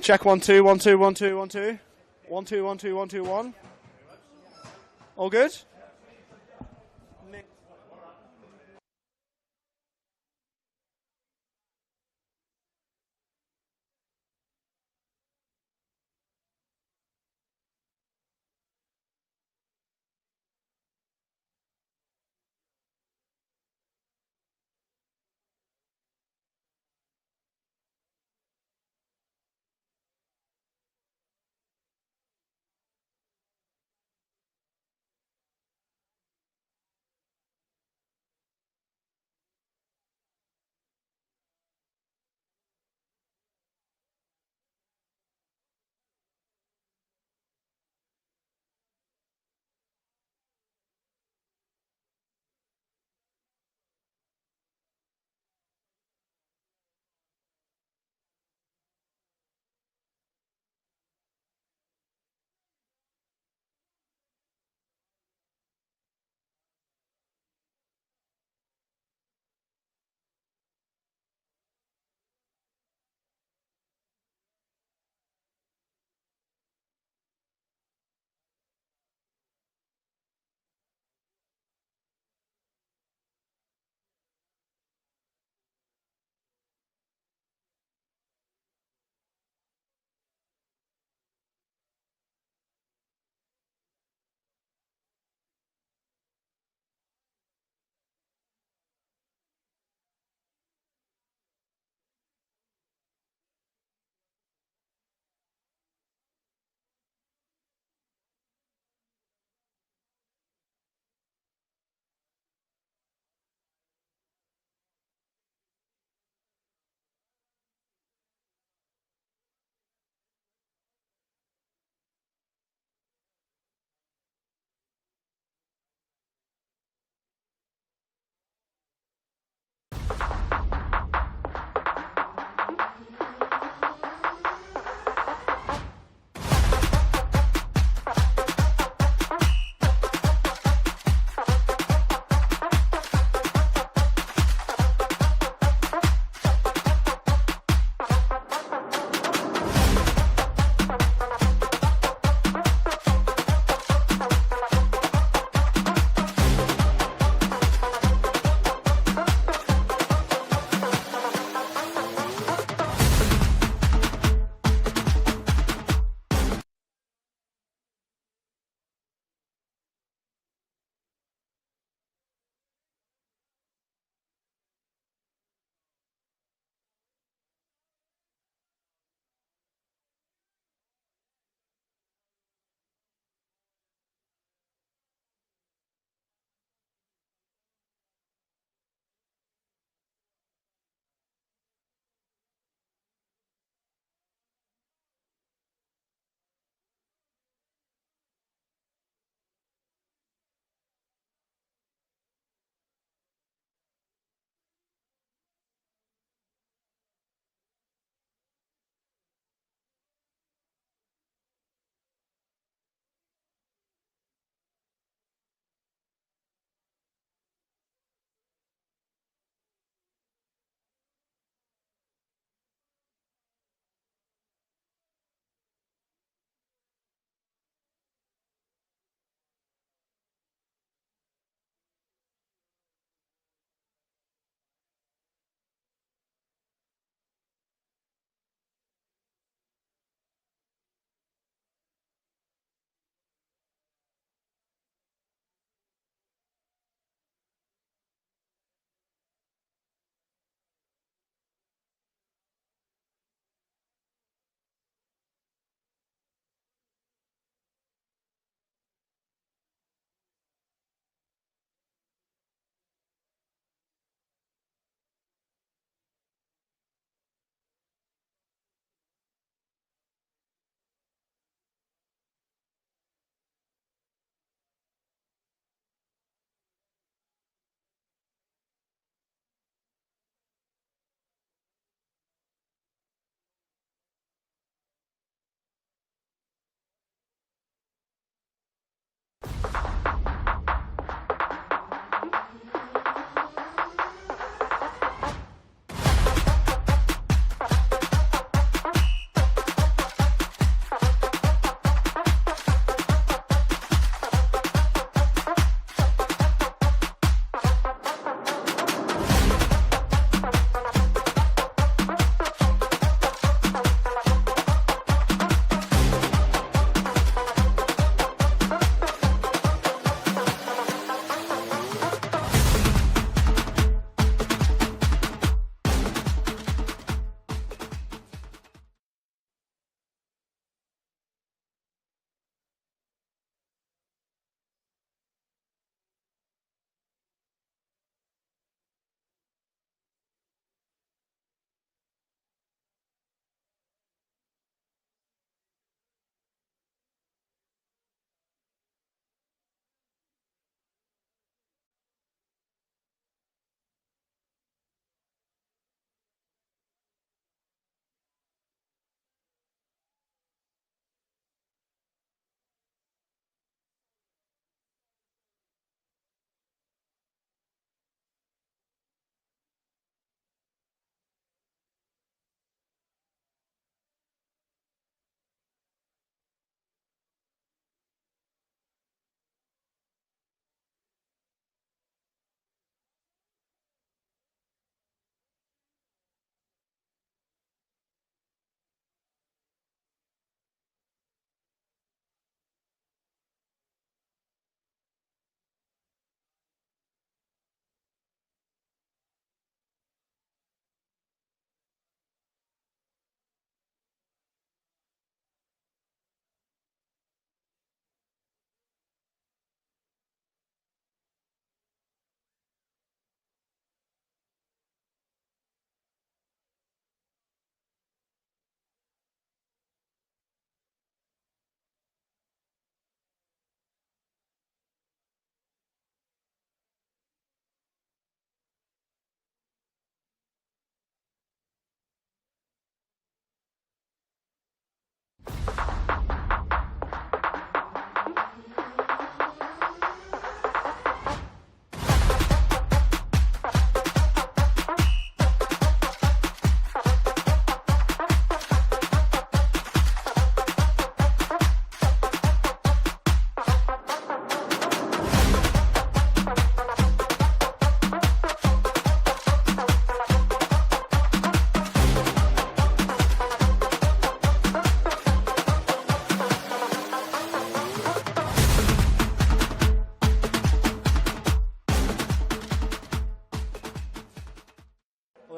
Check 1 2 1 2 1 2 1 2 1 2 1 2 1 2 1. All good?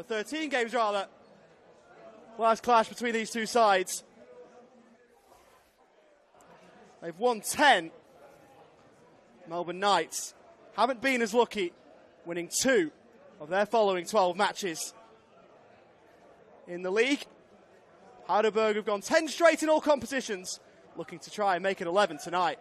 13 games rather. Last clash between these two sides. They've won 10. Melbourne Knights haven't been as lucky, winning 2 of their following 12 matches. In the league, Heidelberg have gone 10 straight in all competitions, looking to try and make it 11 tonight.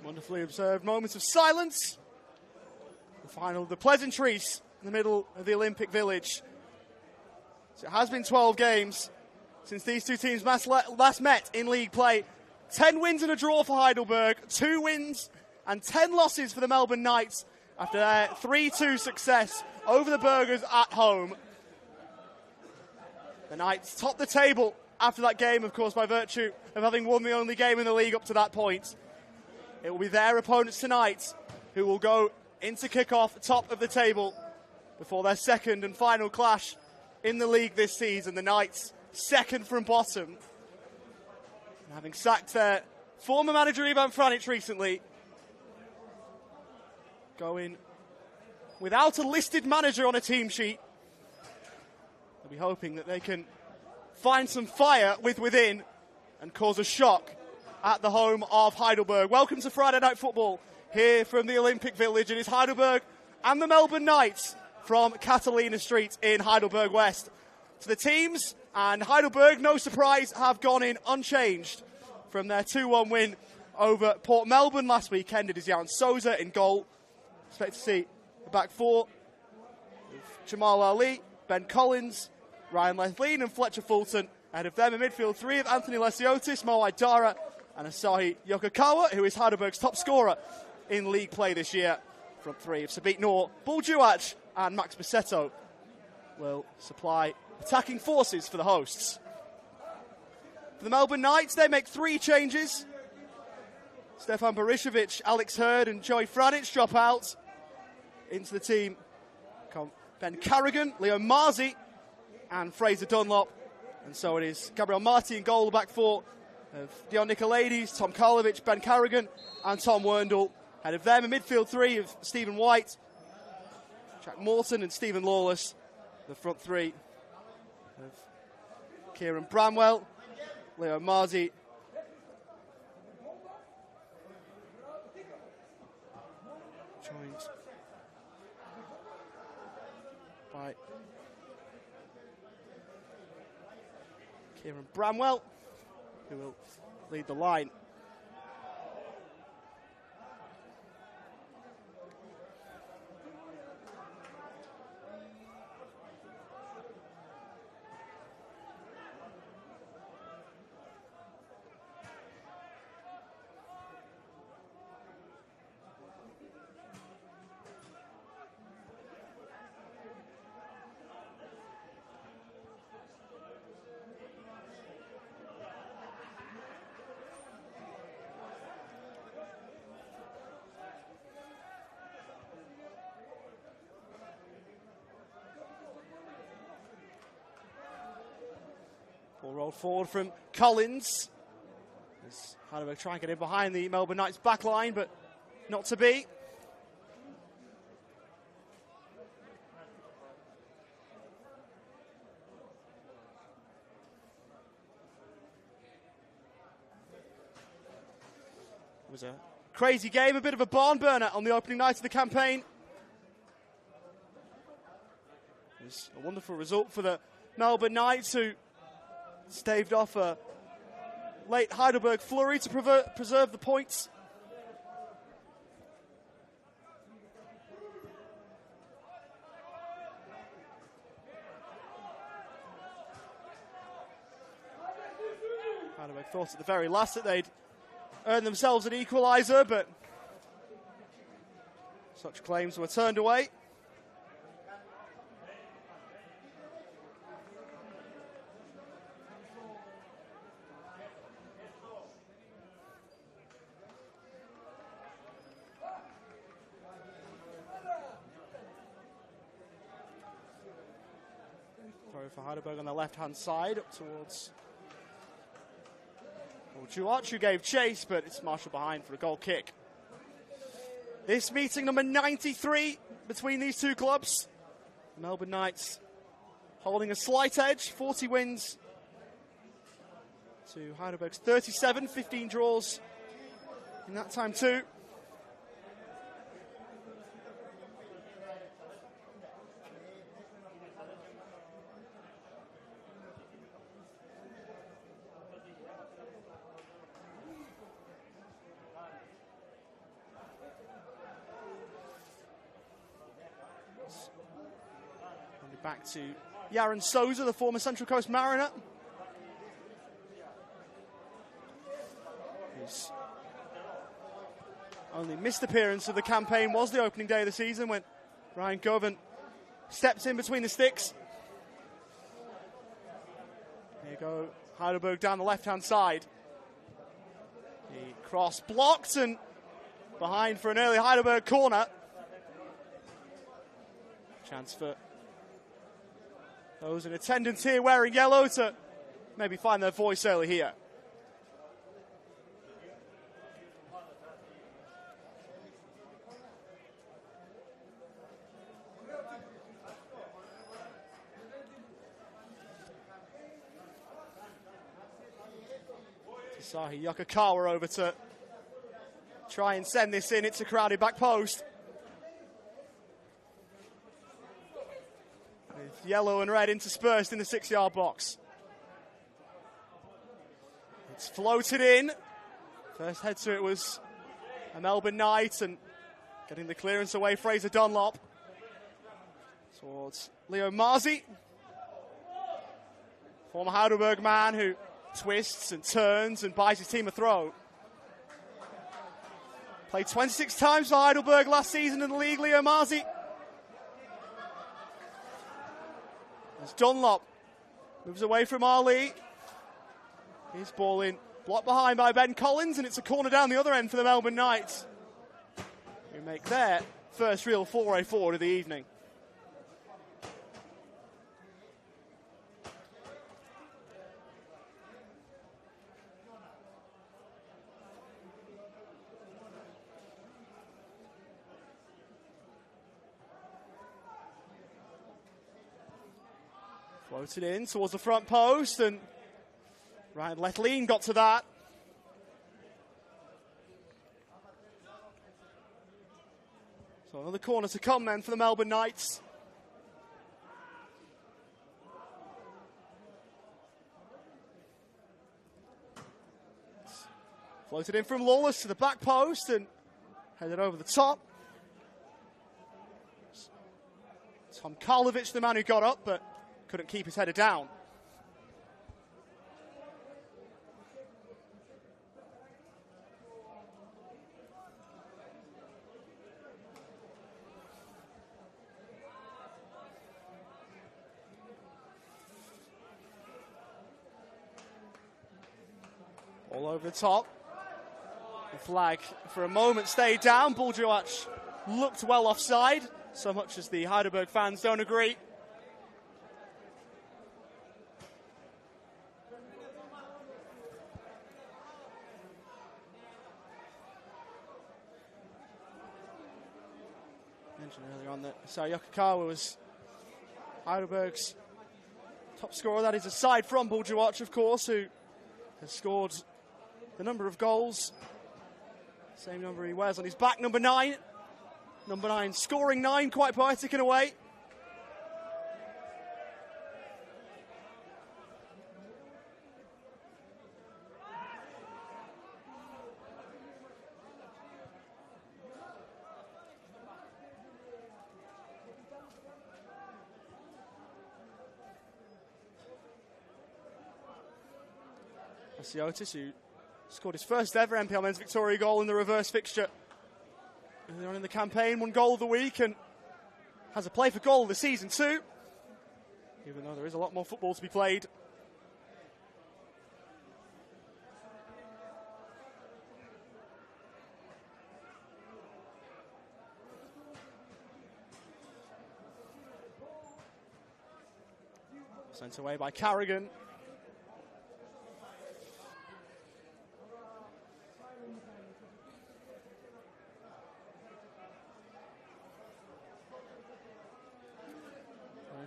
Wonderfully observed moments of silence. The final of the pleasantries in the middle of the Olympic Village. So it has been 12 games since these two teams last met in league play. 10 wins and a draw for Heidelberg, 2 wins and 10 losses for the Melbourne Knights after their 3-2 success over the Burgers at home. The Knights topped the table after that game, of course, by virtue of having won the only game in the league up to that point. It will be their opponents tonight who will go into kick-off top of the table before their second and final clash in the league this season. The Knights second from bottom. And having sacked their former manager Ivan Franic recently, going without a listed manager on a team sheet. They'll be hoping that they can find some fire within and cause a shock at the home of Heidelberg. Welcome to Friday Night Football here from the Olympic Village. It is Heidelberg and the Melbourne Knights from Catalina Street in Heidelberg West. To the teams, and Heidelberg, no surprise, have gone in unchanged from their 2-1 win over Port Melbourne last weekend. It is Jan Souza in goal. Expect to see the back four with Jamal Ali, Ben Collins, Ryan Lethlean and Fletcher Fulton. Ahead of them in midfield 3 of Anthony Lesiotis, Mo Aidara and Asahi Yokokawa, who is Heidelberg's top scorer in league play this year. Front 3 of Sabit Noor, Bull Duach and Max Bisetto will supply attacking forces for the hosts. For the Melbourne Knights, they make 3 changes. Stefan Barishevic, Alex Hurd and Joey Franic drop out. Into the team come Ben Carrigan, Leo Marzi and Fraser Dunlop. And so it is Gabriel Marti in goal, the back 4 of Dion Nicolaides, Tom Karlovic, Ben Carrigan and Tom Werndl. Ahead of them in midfield 3 of Stephen White, Jack Morton and Stephen Lawless. The front 3 of Kieran Bramwell, Leo Marzi, joined by Kieran Bramwell, who will lead the line. Ball rolled forward from Collins. As Heidelberg try and get in behind the Melbourne Knights back line, but not to be. It was a crazy game, a bit of a barn burner on the opening night of the campaign. It was a wonderful result for the Melbourne Knights, who staved off a late Heidelberg flurry to preserve the points. Heidelberg thought at the very last that they'd earned themselves an equaliser, but such claims were turned away. Throw for Heidelberg on the left-hand side, up towards Buljuach, who gave chase, but it's Marshall behind for a goal kick. This meeting number 93 between these two clubs. The Melbourne Knights holding a slight edge, 40 wins to Heidelberg's 37, 15 draws in that time too. Back to Yaron Souza, the former Central Coast Mariner. His only missed appearance of the campaign was the opening day of the season when Ryan Govan stepped in between the sticks. Here you go, Heidelberg down the left-hand side. The cross blocked and behind for an early Heidelberg corner. Chance for those in attendance here wearing yellow to maybe find their voice early here. Tasahi Yokokawa over to try and send this in. It's a crowded back post. With yellow and red interspersed in the 6-yard box. It's floated in. First head to it was a Melbourne Knight, and getting the clearance away, Fraser Dunlop. Towards Leo Marzi. Former Heidelberg man who twists and turns and buys his team a throw. Played 26 times for Heidelberg last season in the league, Leo Marzi. As Dunlop moves away from Ali. His ball in, blocked behind by Ben Collins, and it's a corner down the other end for the Melbourne Knights, who make their first real foray forward of the evening. Floated in towards the front post, and Ryan Letleen got to that. So another corner to come then for the Melbourne Knights. Floated in from Lawless to the back post and headed over the top. Tom Karlovic, the man who got up, but couldn't keep his header down. All over the top. The flag for a moment stayed down. Buljuach looked well offside, so much as the Heidelberg fans don't agree. Mentioned earlier on that Yokokawa was Heidelberg's top scorer. That is aside from Buljuach, of course, who has scored the number of goals. Same number he wears on his back, number 9. Number 9 scoring 9, quite poetic in a way. Asiotis, who scored his first ever NPL Men's Victoria goal in the reverse fixture earlier on in the campaign, won goal of the week and has a play for goal of the season too, even though there is a lot more football to be played. Sent away by Carrigan.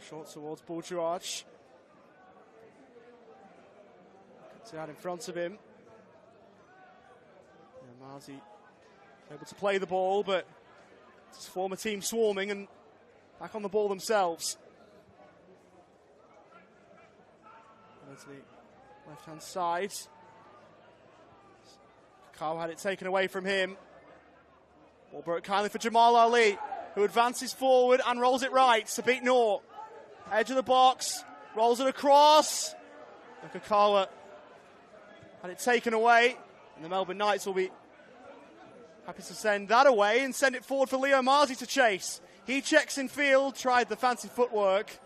Short towards Bourgeois. Cuts it out in front of him. Marzi able to play the ball, but his former team swarming and back on the ball themselves. To the left-hand side. Carl had it taken away from him. Ball broke kindly for Jamal Ali, who advances forward and rolls it right. Sabit Noor, edge of the box, rolls it across. Nakakawa had it taken away, and the Melbourne Knights will be happy to send that away and send it forward for Leo Marzi to chase. He checks in field, tried the fancy footwork.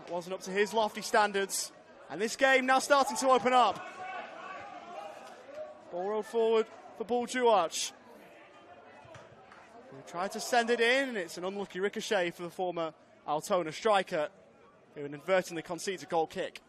That wasn't up to his lofty standards. And this game now starting to open up. Ball rolled forward for Bourgeois. He tried to send it in, and it's an unlucky ricochet for the former Altona striker, who inadvertently concedes a goal kick.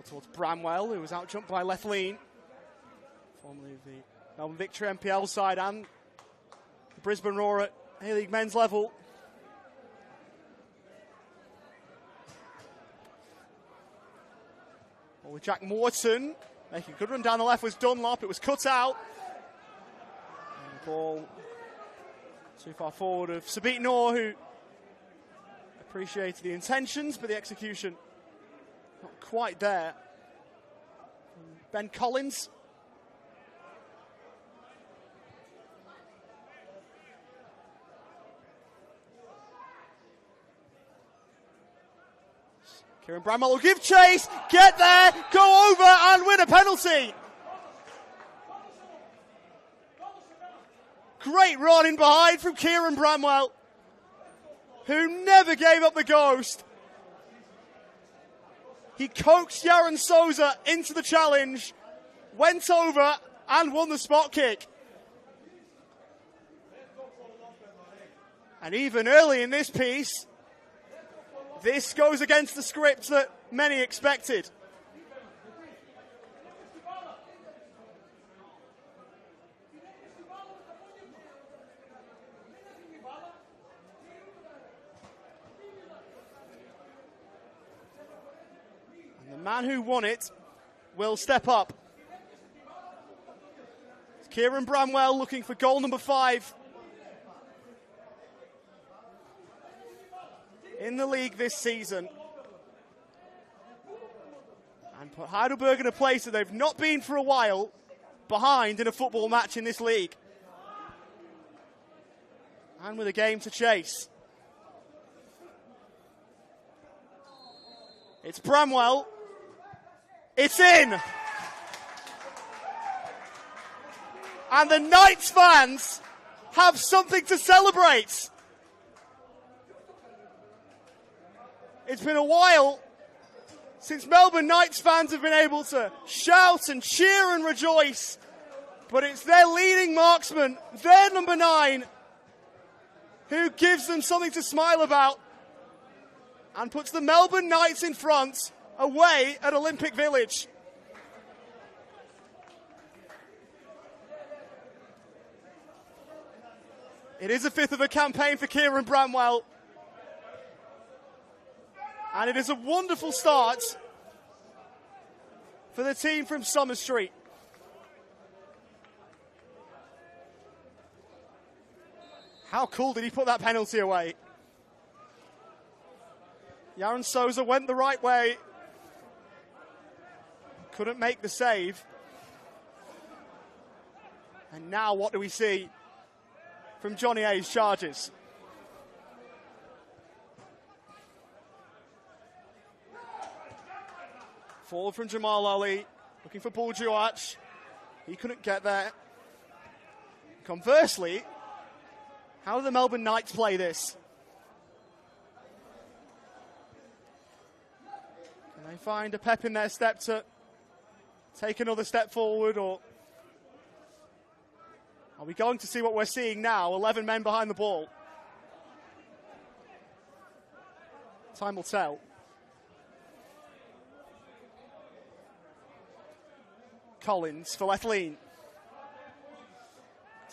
Towards Bramwell, who was out-jumped by Lethleen, formerly of the Melbourne Victory NPL side and the Brisbane Roar at A-League men's level. Well, with Jack Morton making a good run down the left was Dunlop. It was cut out. And the ball too far forward of Sabit Noor, who appreciated the intentions, but the execution not quite there. Ben Collins. Kieran Bramwell will give chase, get there, go over and win a penalty. Great run in behind from Kieran Bramwell, who never gave up the ghost. He coaxed Yaron Souza into the challenge, went over and won the spot kick. And even early in this piece, this goes against the script that many expected. The man who won it will step up. It's Kieran Bramwell looking for goal number 5 in the league this season, and put Heidelberg in a place that they've not been for a while, behind in a football match in this league, and with a game to chase. It's Bramwell. It's in! And the Knights fans have something to celebrate. It's been a while since Melbourne Knights fans have been able to shout and cheer and rejoice, but it's their leading marksman, their number 9, who gives them something to smile about and puts the Melbourne Knights in front away at Olympic Village. It is a 5th of the campaign for Kieran Bramwell, and it is a wonderful start for the team from Summer Street. How cool did he put that penalty away? Yaron Souza went the right way. Couldn't make the save. And now what do we see from Johnny A's charges? Forward from Jamal Ali, looking for Buljuach. He couldn't get there. Conversely, how do the Melbourne Knights play this? Can they find a pep in their step to take another step forward, or are we going to see what we're seeing now, 11 men behind the ball? Time will tell. Collins for Lethlean.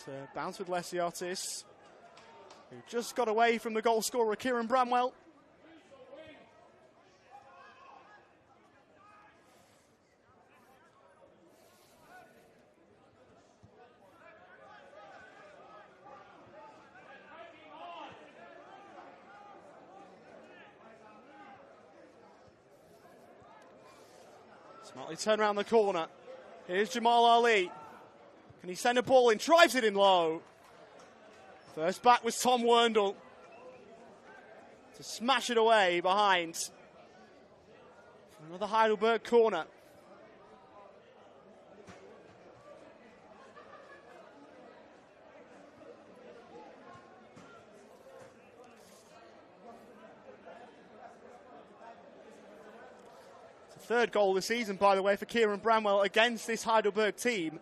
To bounce with Lesiotis, who just got away from the goal scorer, Kieran Bramwell. Smartly turn around the corner. Here's Jamal Ali. Can he send a ball in? Drives it in low. First back was Tom Werndl to smash it away behind. For another Heidelberg corner. It's the third goal this season, by the way, for Kieran Bramwell against this Heidelberg team.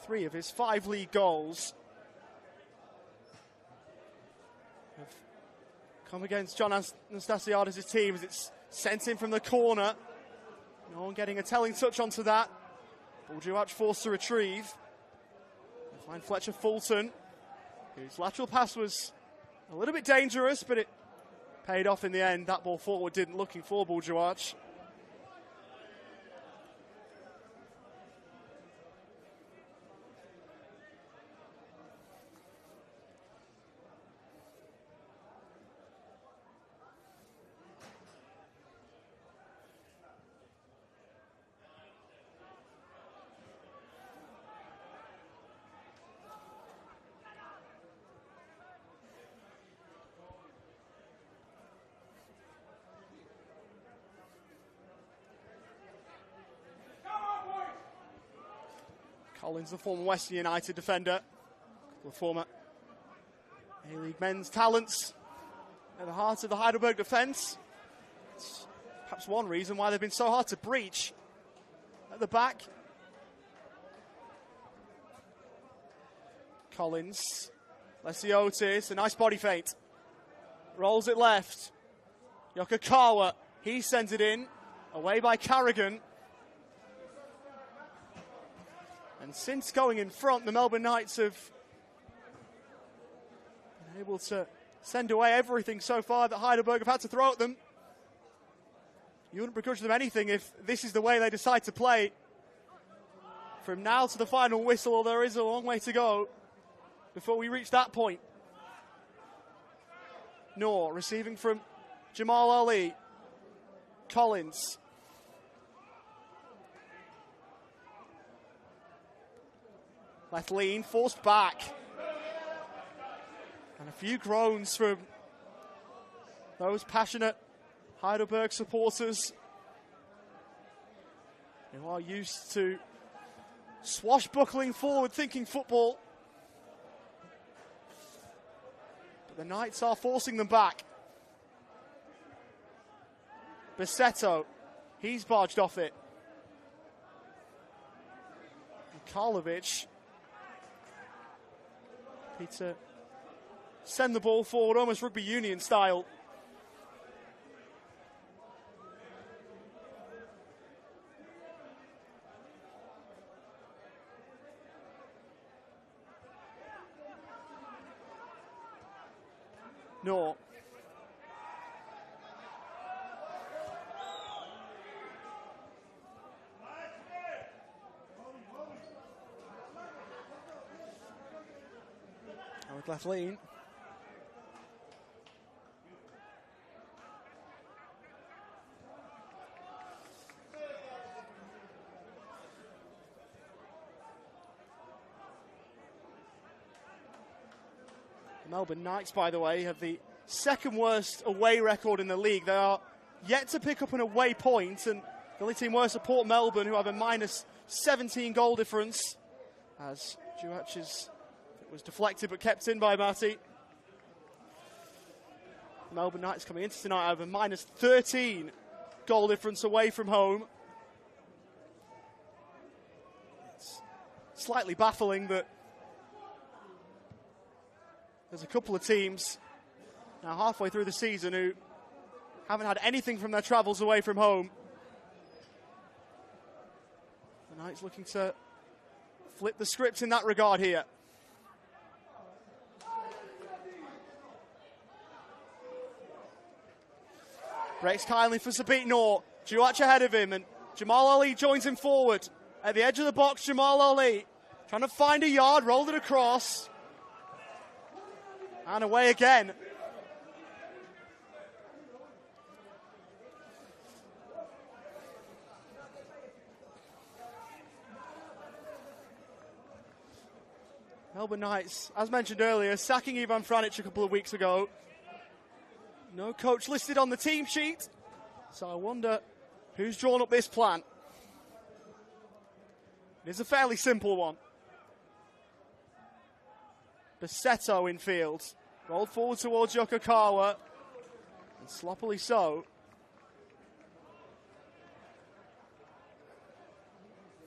Three of his 5 league goals have come against John Anastasiadis' team as it's sent in from the corner. No one getting a telling touch onto that. Buljuach forced to retrieve. They find Fletcher Fulton, whose lateral pass was a little bit dangerous, but it paid off in the end. That ball forward didn't, looking for Buljuach. Collins, the former Western United defender, the former A-League men's talents at the heart of the Heidelberg defence. It's perhaps one reason why they've been so hard to breach at the back. Collins, Lesiotis, a nice body feint. Rolls it left. Yokokawa, he sends it in, away by Carrigan. And since going in front, the Melbourne Knights have been able to send away everything so far that Heidelberg have had to throw at them. You wouldn't begrudge them anything if this is the way they decide to play. From now to the final whistle, there is a long way to go before we reach that point. Noor receiving from Jamal Ali. Collins. Lethlean forced back. And a few groans from those passionate Heidelberg supporters who are used to swashbuckling forward, thinking football. But the Knights are forcing them back. Besetto, he's barged off it. And Karlovic, to send the ball forward almost rugby union style. Noor Lethlean. The Melbourne Knights, by the way, have the second worst away record in the league. They are yet to pick up an away point, and the only team worse are Port Melbourne, who have a minus 17 goal difference, as Juach's was deflected but kept in by Matty. Melbourne Knights coming into tonight have a minus 13 goal difference away from home. It's slightly baffling that there's a couple of teams now halfway through the season who haven't had anything from their travels away from home. The Knights looking to flip the script in that regard here. Breaks kindly for Sabit Noor. Juach ahead of him, and Jamal Ali joins him forward. At the edge of the box, Jamal Ali trying to find a yard, rolled it across. And away again. Melbourne Knights, as mentioned earlier, sacking Ivan Franic a couple of weeks ago. No coach listed on the team sheet, so I wonder who's drawn up this plan. It is a fairly simple one. Basetto in field, rolled forward towards Yokokawa, and sloppily so.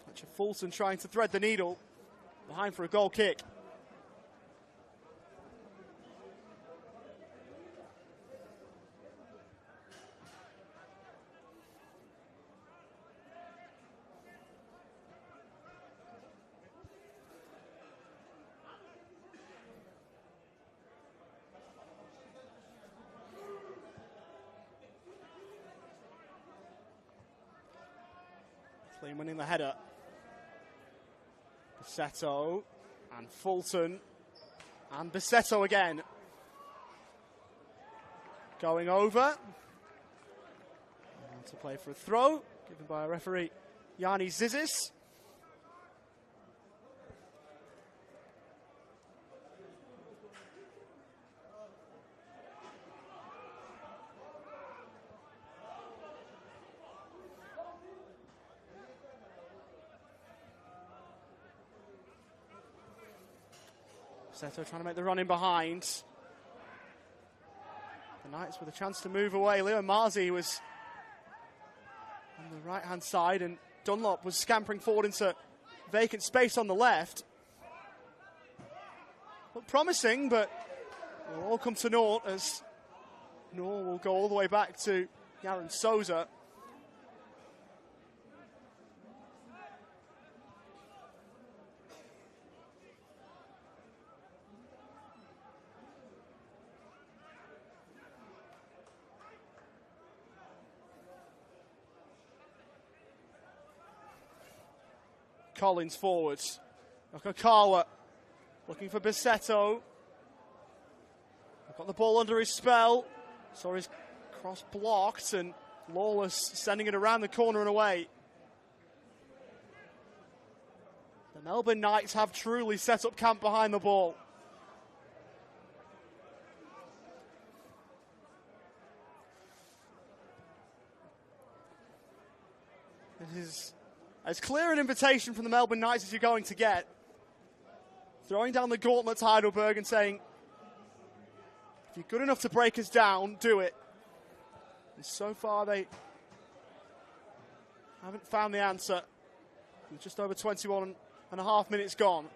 Fletcher Fulton trying to thread the needle, behind for a goal kick. Winning the header. Basetto and Fulton and Basetto again. Going over. To play for a throw, given by a referee, Yanni Zizis. Basetto trying to make the run in behind. The Knights with a chance to move away. Leo Marzi was on the right-hand side, and Dunlop was scampering forward into vacant space on the left. Looked promising, but it will all come to naught as Noor will go all the way back to Yaron Souza. Collins forwards. Yokokawa looking for Basetto. Got the ball under his spell. Saw his cross blocked, and Lawless sending it around the corner and away. The Melbourne Knights have truly set up camp behind the ball. It is as clear an invitation from the Melbourne Knights as you're going to get. Throwing down the gauntlet to Heidelberg and saying, if you're good enough to break us down, do it. And so far they haven't found the answer. With just over 21 and a half minutes gone.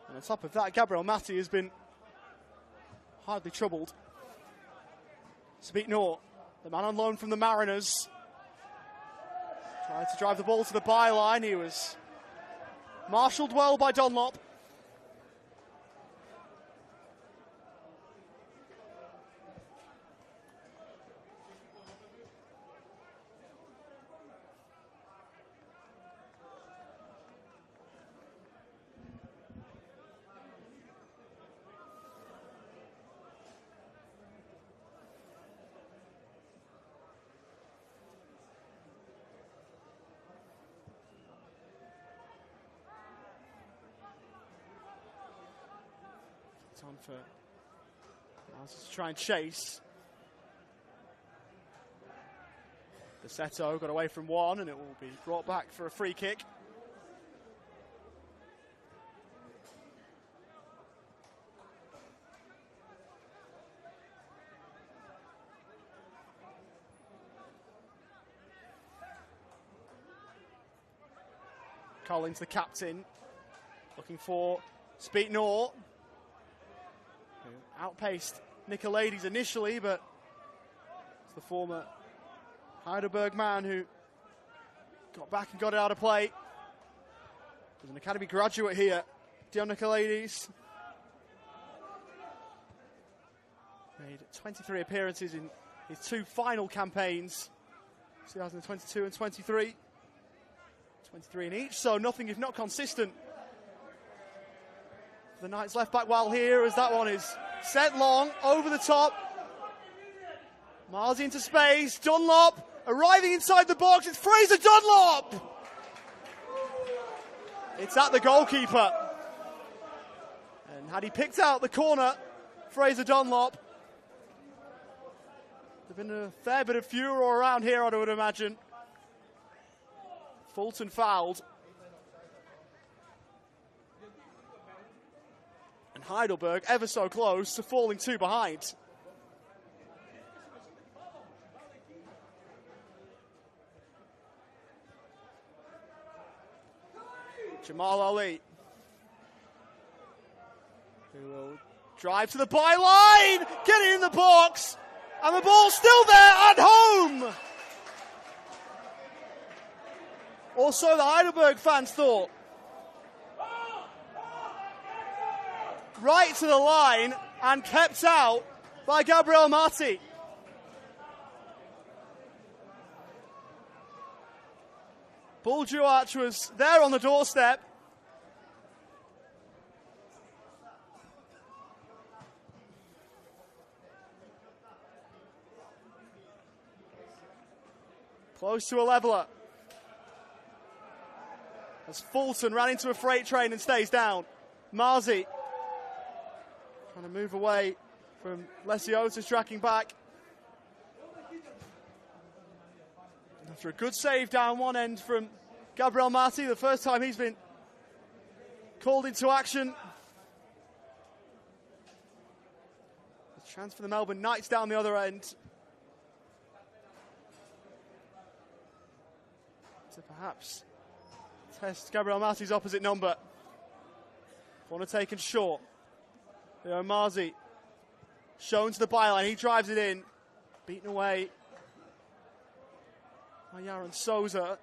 And on top of that, Gabriel Matti has been hardly troubled. Sabit Noor, the man on loan from the Mariners, tried to drive the ball to the byline. He was marshalled well by Dunlop. on for to try and chase. Deseto got away from one, and it will be brought back for a free kick. Collins, the captain, looking for Speetnor, who outpaced Nicolaides initially, but it's the former Heidelberg man who got back and got it out of play. There's an academy graduate here, Dion Nicolaides. Made 23 appearances in his two final campaigns, 2022 and 23. 23 in each, so nothing if not consistent. The Knights left back well here as that one is set long, over the top. Marzi into space, Dunlop arriving inside the box, it's Fraser Dunlop! It's at the goalkeeper. And had he picked out the corner, Fraser Dunlop, there'd been a fair bit of furor around here, I would imagine. Fulton fouled. And Heidelberg ever so close to falling two behind. Jamal Ali, who will drive to the byline, get it in the box, and the ball's still there at home. Or so the Heidelberg fans thought. Right to the line and kept out by Gabriel Marti. Buljuach was there on the doorstep. Close to a leveller. As Fulton ran into a freight train and stays down. Marzi trying to move away from Lesiotis tracking back. After a good save down one end from Gabriel Marti, the first time he's been called into action. A chance for the Melbourne Knights down the other end. To perhaps test Gabriel Marti's opposite number. Corner taken short. Leo Marzi shown to the byline. He drives it in. Beaten away by Yaron Souza.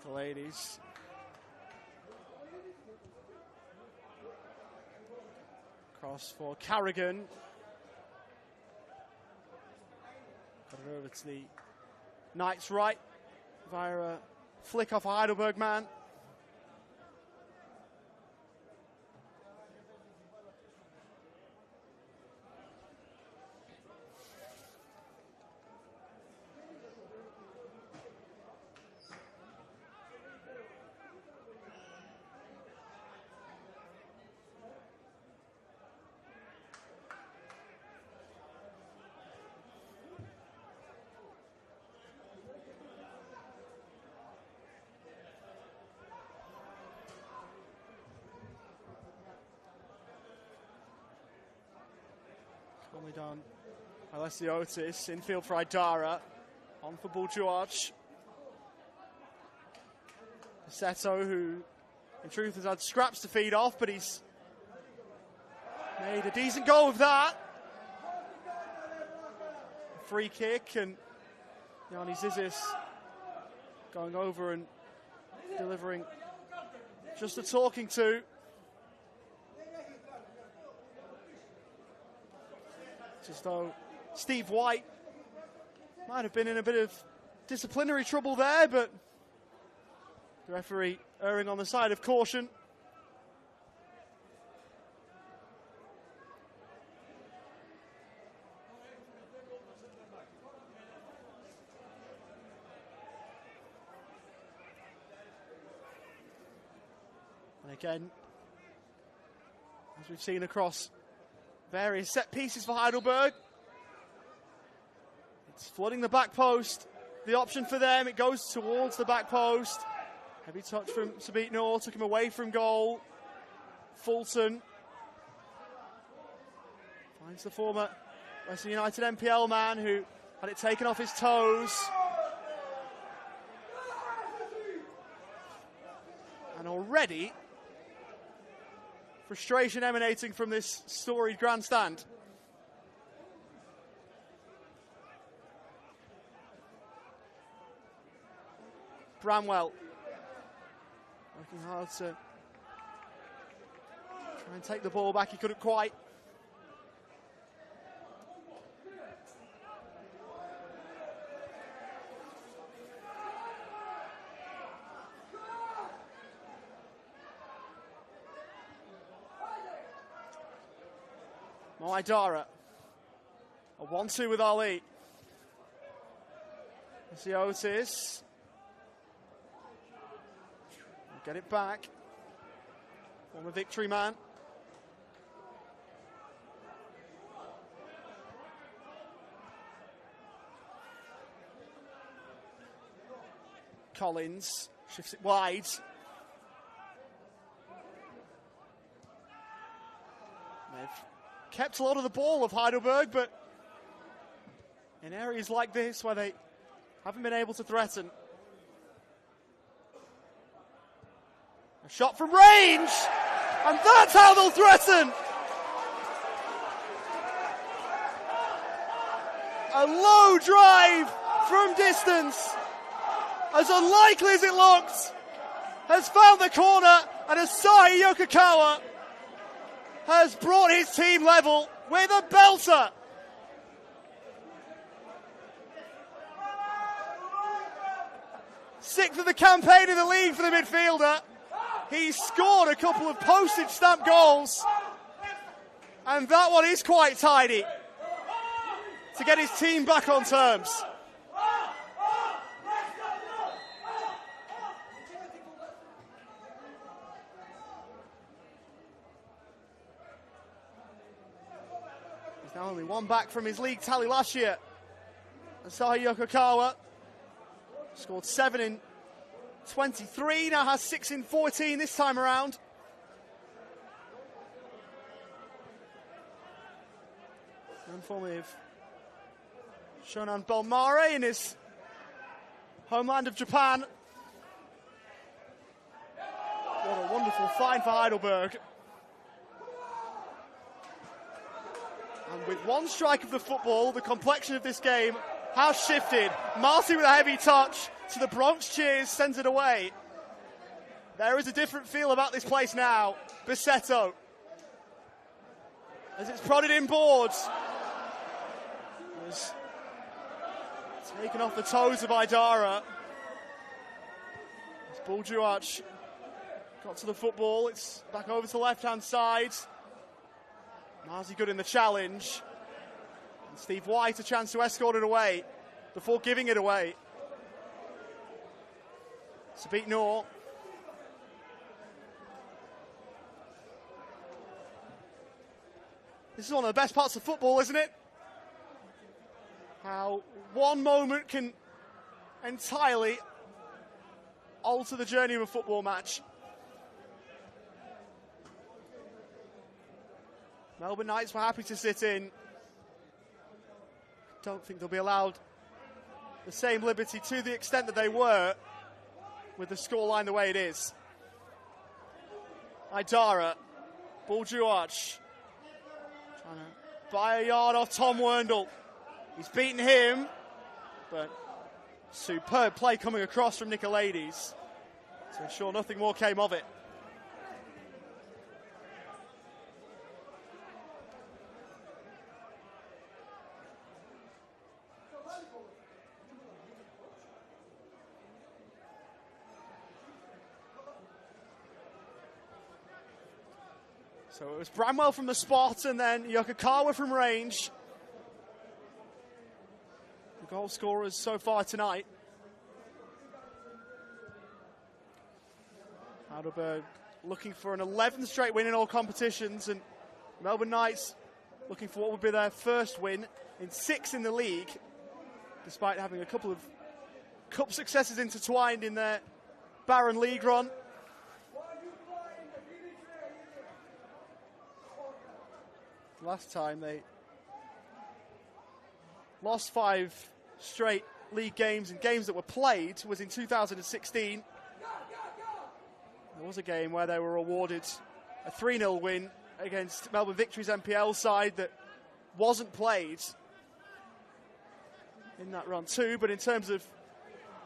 The ladies. Cross for Carrigan. Got it over to the Knights right via a flick off a Heidelberg man. Only done Alessiotis, infield for Aidara. On for Buljuaj. Seto, who in truth has had scraps to feed off, but he's made a decent go of that. Free kick, and Yanni Zizis going over and delivering just a talking to. Just though Steve White might have been in a bit of disciplinary trouble there, but the referee erring on the side of caution. And again, as we've seen across various set pieces for Heidelberg, it's flooding the back post. The option for them, it goes towards the back post. Heavy touch from Sabit Noor, took him away from goal. Fulton finds the former Western United NPL man who had it taken off his toes. And already, frustration emanating from this storied grandstand. Bramwell working hard to try and take the ball back. He couldn't quite. Moaidara. A 1-2 with Ali. Alessiotis. Get it back. Former victory man. Collins shifts it wide. They've kept a lot of the ball of Heidelberg, but in areas like this where they haven't been able to threaten. A shot from range, and that's how they'll threaten. A low drive from distance, as unlikely as it looked, has found the corner, and Asahi Yokokawa has brought his team level with a belter. Sixth of the campaign in the league for the midfielder. He's scored a couple of postage stamp goals, and that one is quite tidy to get his team back on terms. He's now only one back from his league tally last year. Asahi Yokokawa scored 7 in 23, now has 6 in 14 this time around. And formerly of Shonan Belmare in his homeland of Japan. What a wonderful find for Heidelberg. And with one strike of the football, the complexion of this game has shifted. Marty with a heavy touch to the Bronx cheers, sends it away. There is a different feel about this place now. Bisetto, as it's prodded in boards, was taken off the toes of Aidara. As Buljuaj got to the football, it's back over to the left-hand side. Marzi good in the challenge. And Steve White a chance to escort it away before giving it away. Sabit Noor. This is one of the best parts of football, isn't it? How one moment can entirely alter the journey of a football match. Melbourne Knights were happy to sit in. don't think they'll be allowed the same liberty to the extent that they were with the scoreline the way it is. Idara, Buljuarch, trying to buy a yard off Tom Werndl. He's beaten him, but superb play coming across from Equalizes. So sure, nothing more came of it. So it was Bramwell from the spot and then Yokokawa from range. The goal scorers so far tonight. Heidelberg looking for an 11th straight win in all competitions, and Melbourne Knights looking for what would be their first win in 6 in the league, despite having a couple of cup successes intertwined in their barren league run. Last time they lost 5 straight league games and games that were played was in 2016. There was a game where they were awarded a 3-0 win against Melbourne Victory's NPL side that wasn't played in that run too, but in terms of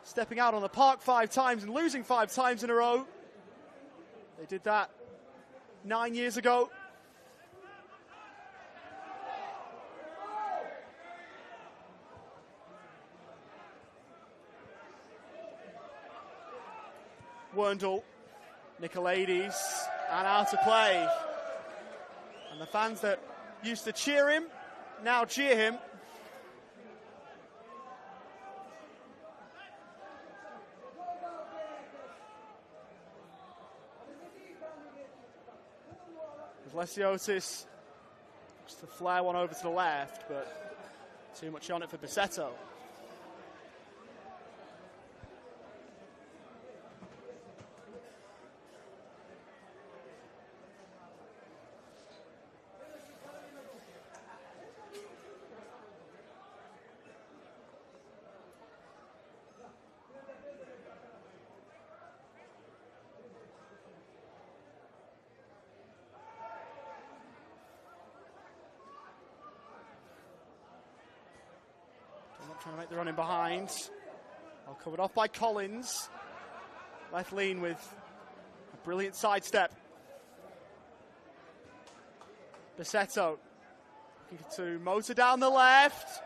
stepping out on the park 5 times and losing 5 times in a row, they did that 9 years ago. Werndl, Equalizes, and out of play. And the fans that used to cheer him now cheer him. Lesiotis looks to flare one over to the left, but too much on it for Bisetto. Trying to make the run in behind. Well covered off by Collins. Left lean with a brilliant sidestep. Bisetto looking to motor down the left.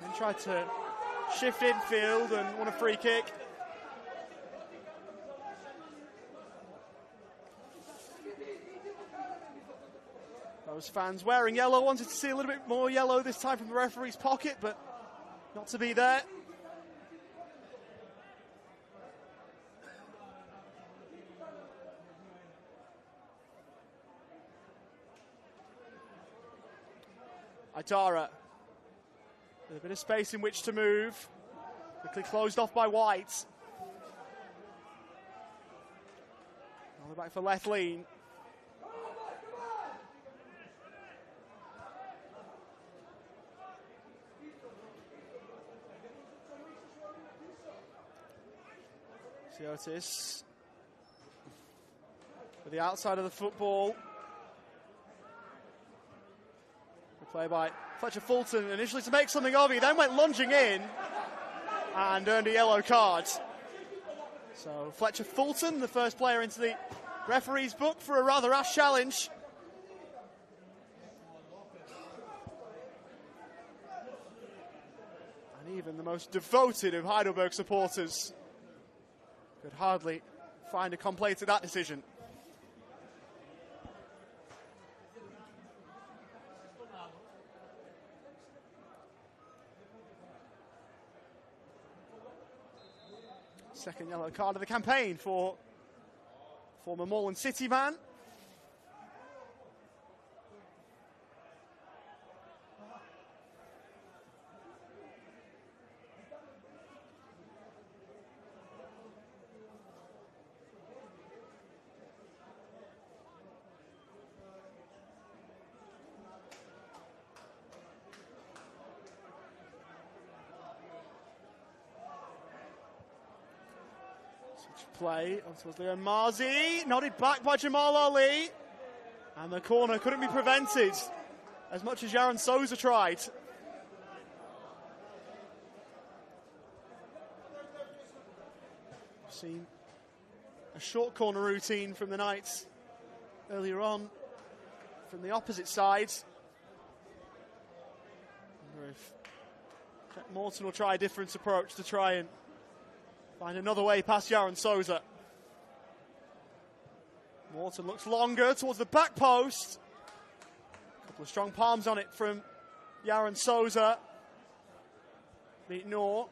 Then tried to shift infield and won a free kick. Those fans wearing yellow wanted to see a little bit more yellow this time from the referee's pocket, but not to be there. Idara with a bit of space in which to move. Quickly closed off by White. All the way back for left lean. Otis with the outside of the football. The play by Fletcher Fulton initially to make something of it, then went lunging in and earned a yellow card. So Fletcher Fulton, the first player into the referee's book for a rather rash challenge. And even the most devoted of Heidelberg supporters could hardly find a complaint to that decision. Second yellow card of the campaign for former Melbourne City man. Play towards Leon Marzi, nodded back by Jamal Ali, and the corner couldn't be prevented as much as Yaron Souza tried. We've seen a short corner routine from the Knights earlier on from the opposite side. I wonder if Jack Morton will try a different approach to try and find another way past Yaron Souza. Morton looks longer towards the back post. A couple of strong palms on it from Yaron Souza. Beat Noor,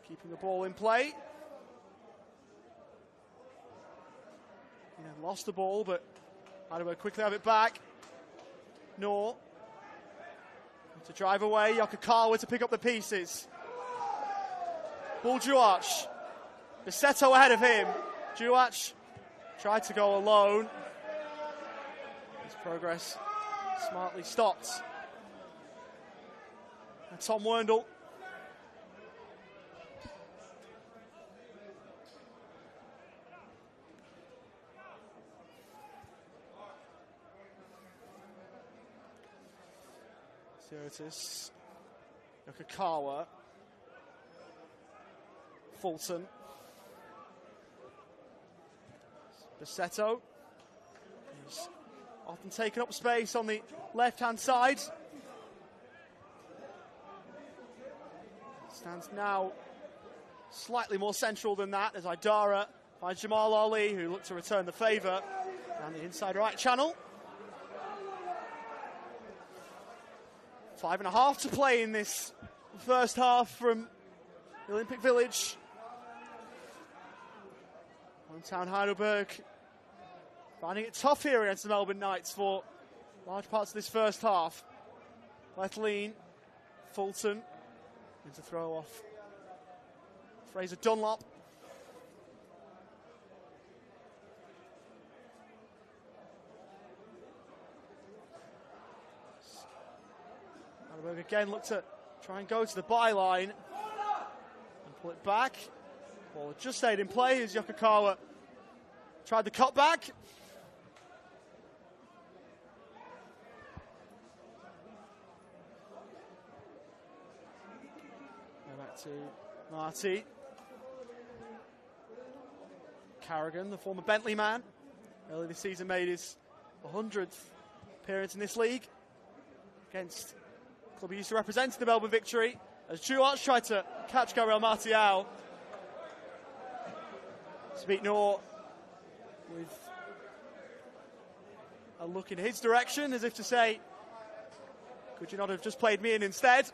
keeping the ball in play. Lost the ball, but Heidelberg quickly have it back. Noor to drive away. Yokokawa to pick up the pieces. Ball Juach. Bisetto ahead of him. Juach tried to go alone. His progress smartly stopped. And Tom Werndl. Siritis. Yokokawa. Fulton. Bisetto. He's often taken up space on the left-hand side. Stands now slightly more central than that as Idara finds Jamal Ali, who looked to return the favour down the inside right channel. 5.5 to play in this first half from the Olympic Village. Hometown Heidelberg finding it tough here against the Melbourne Knights for large parts of this first half. Lethlean, Fulton, into throw off Fraser Dunlop. Heidelberg again looked to try and go to the byline and pull it back. Ball just stayed in play as Yokokawa tried the cutback. Go back to Marty. Carrigan, the former Bentley man, early this season made his 100th appearance in this league against the club he used to represent in the Melbourne Victory. As Juach tried to catch Gabriel Martial. Beat Noor with a look in his direction as if to say, could you not have just played me in instead?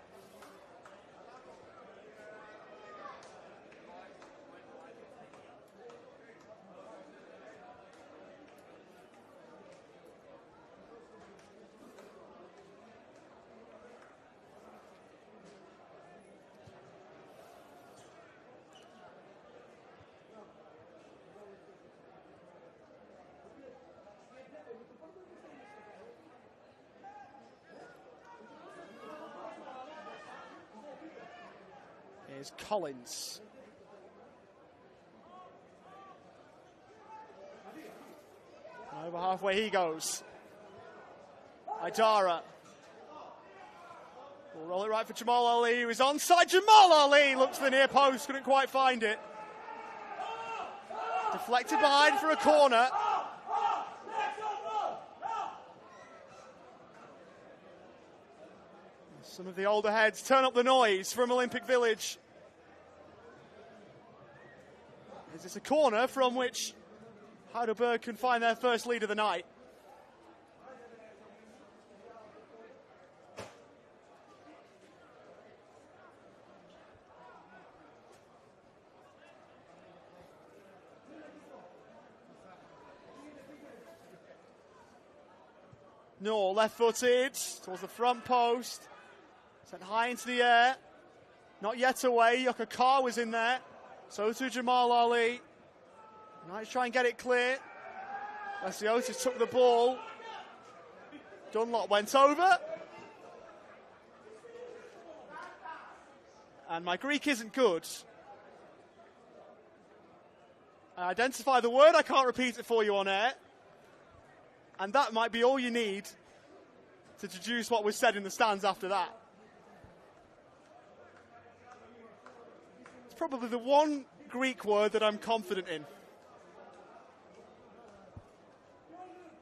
Here's Collins. And over halfway he goes. Idara. We'll roll it right for Jamal Ali, who is onside. Jamal Ali looked to the near post, couldn't quite find it. Deflected behind for a corner. Some of the older heads turn up the noise from Olympic Village. Is this a corner from which Heidelberg can find their first lead of the night? Noor left-footed towards the front post. Sent high into the air. Not yet away. Yokokawa was in there. So too Jamal Ali. Knights try and get it clear. Leslie Otis took the ball. Dunlop went over. And my Greek isn't good. I identify the word, I can't repeat it for you on air. And that might be all you need to deduce what was said in the stands after that. It's probably the one Greek word that I'm confident in.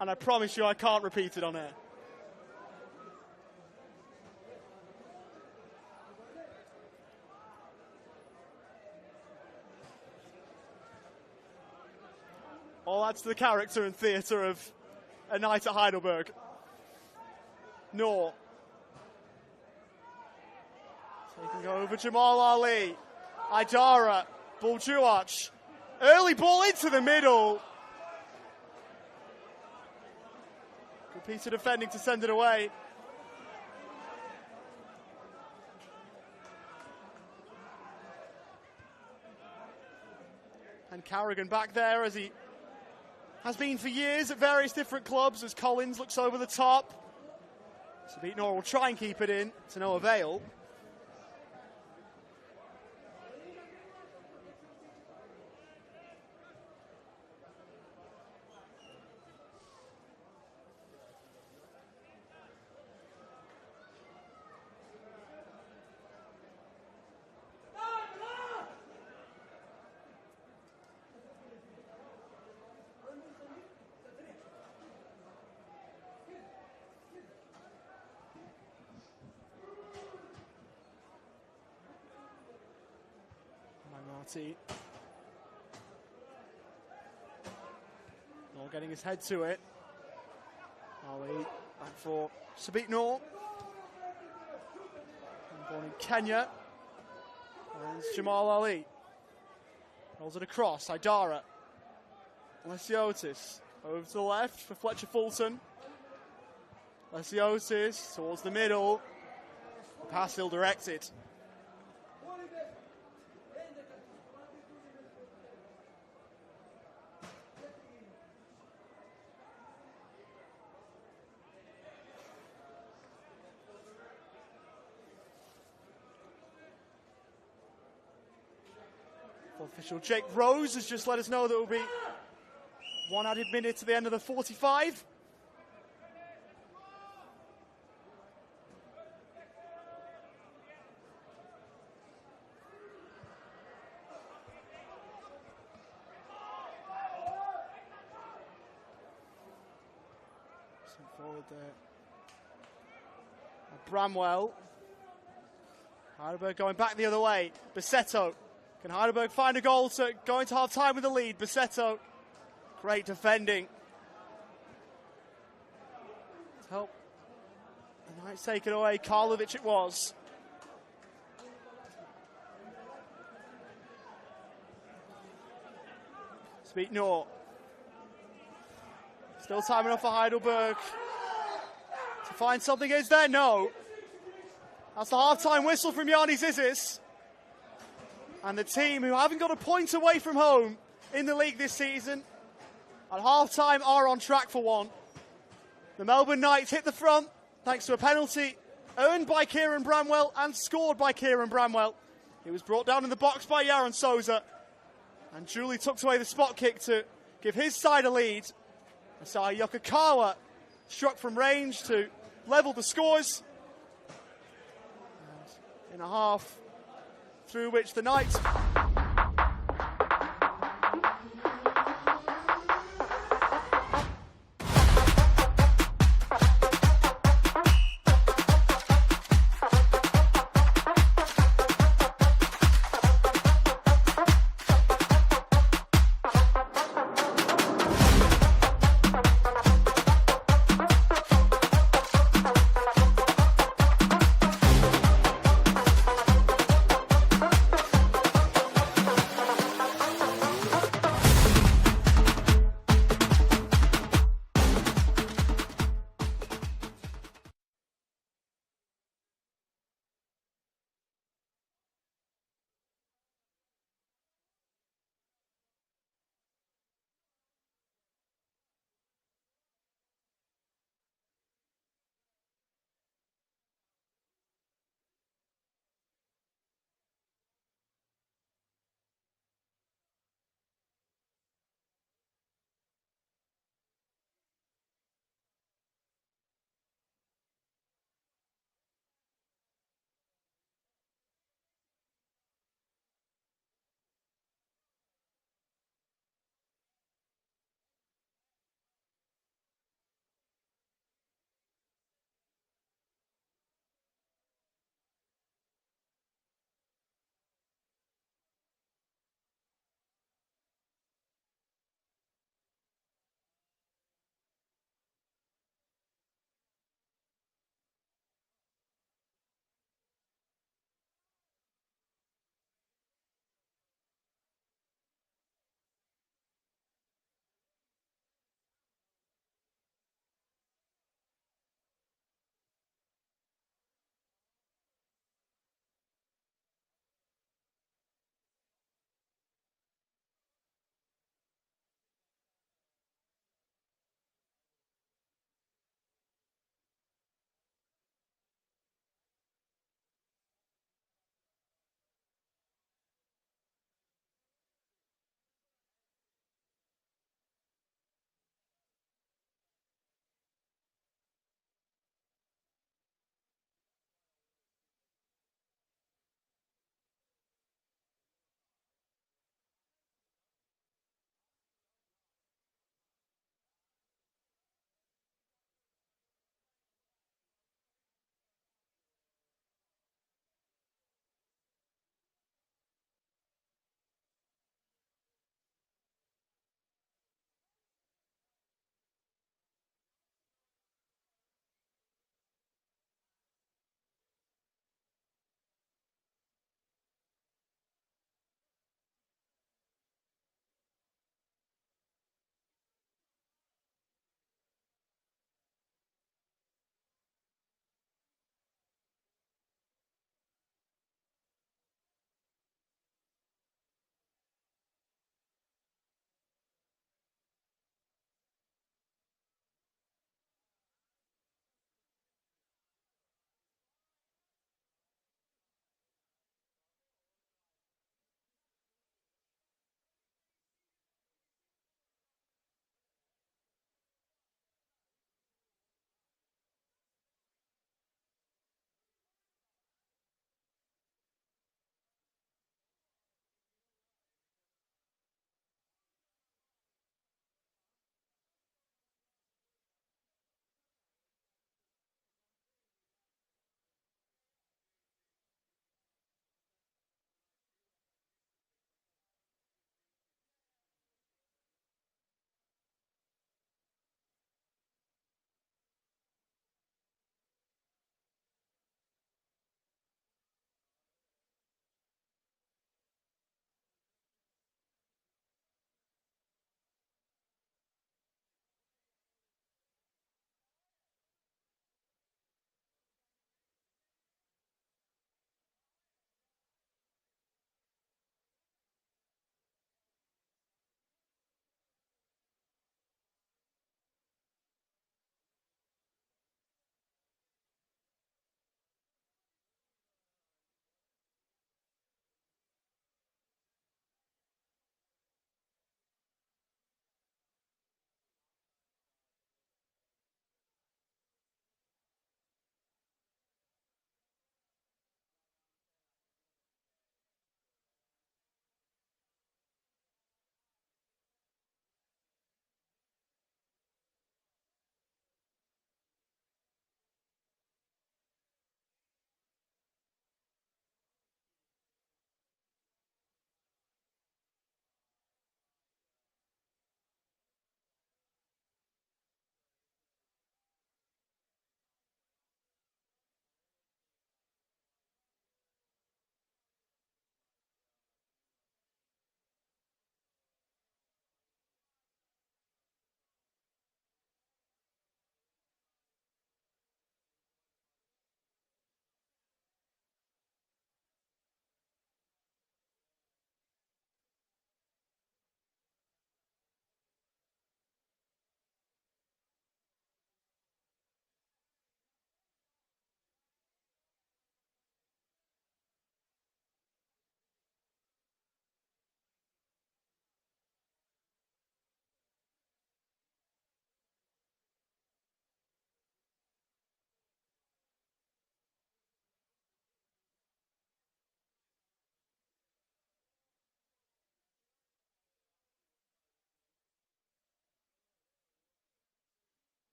And I promise you I can't repeat it on air. All adds to the character and theatre of a night at Heidelberg. Noor. Taking over Jamal Ali. Idara. Buljuach. Early ball into the middle. Good piece of defending to send it away. And Carrigan back there as he has been for years at various different clubs as Collins looks over the top. Sabit Noor will try and keep it in to no avail. Noor getting his head to it. Ali back for Sabit Noor. Born in Kenya. And it's Jamal Ali. Rolls it across. Idara. Lesiotis over to the left for Fletcher Fulton. Lesiotis towards the middle. The pass ill directed. Official Jake Rose has just let us know that there will be one added minute to the end of the 45. Forward there. Bramwell. Heidelberg going back the other way. Bassetto. Can Heidelberg find a goal to go into half-time with the lead? Bassetto, great defending. To help the Knights take it away. Karlovic it was. Sabit Noor. Still time enough for Heidelberg to find something. Is there? No. That's the half-time whistle from Yanni Zizis. And the team who haven't got a point away from home in the league this season at half-time are on track for one. The Melbourne Knights hit the front thanks to a penalty earned by Kieran Bramwell and scored by Kieran Bramwell. He was brought down in the box by Yaron Souza. And Julie tucked away the spot kick to give his side a lead. Asahi Yokokawa struck from range to level the scores. And in a half through which the Knights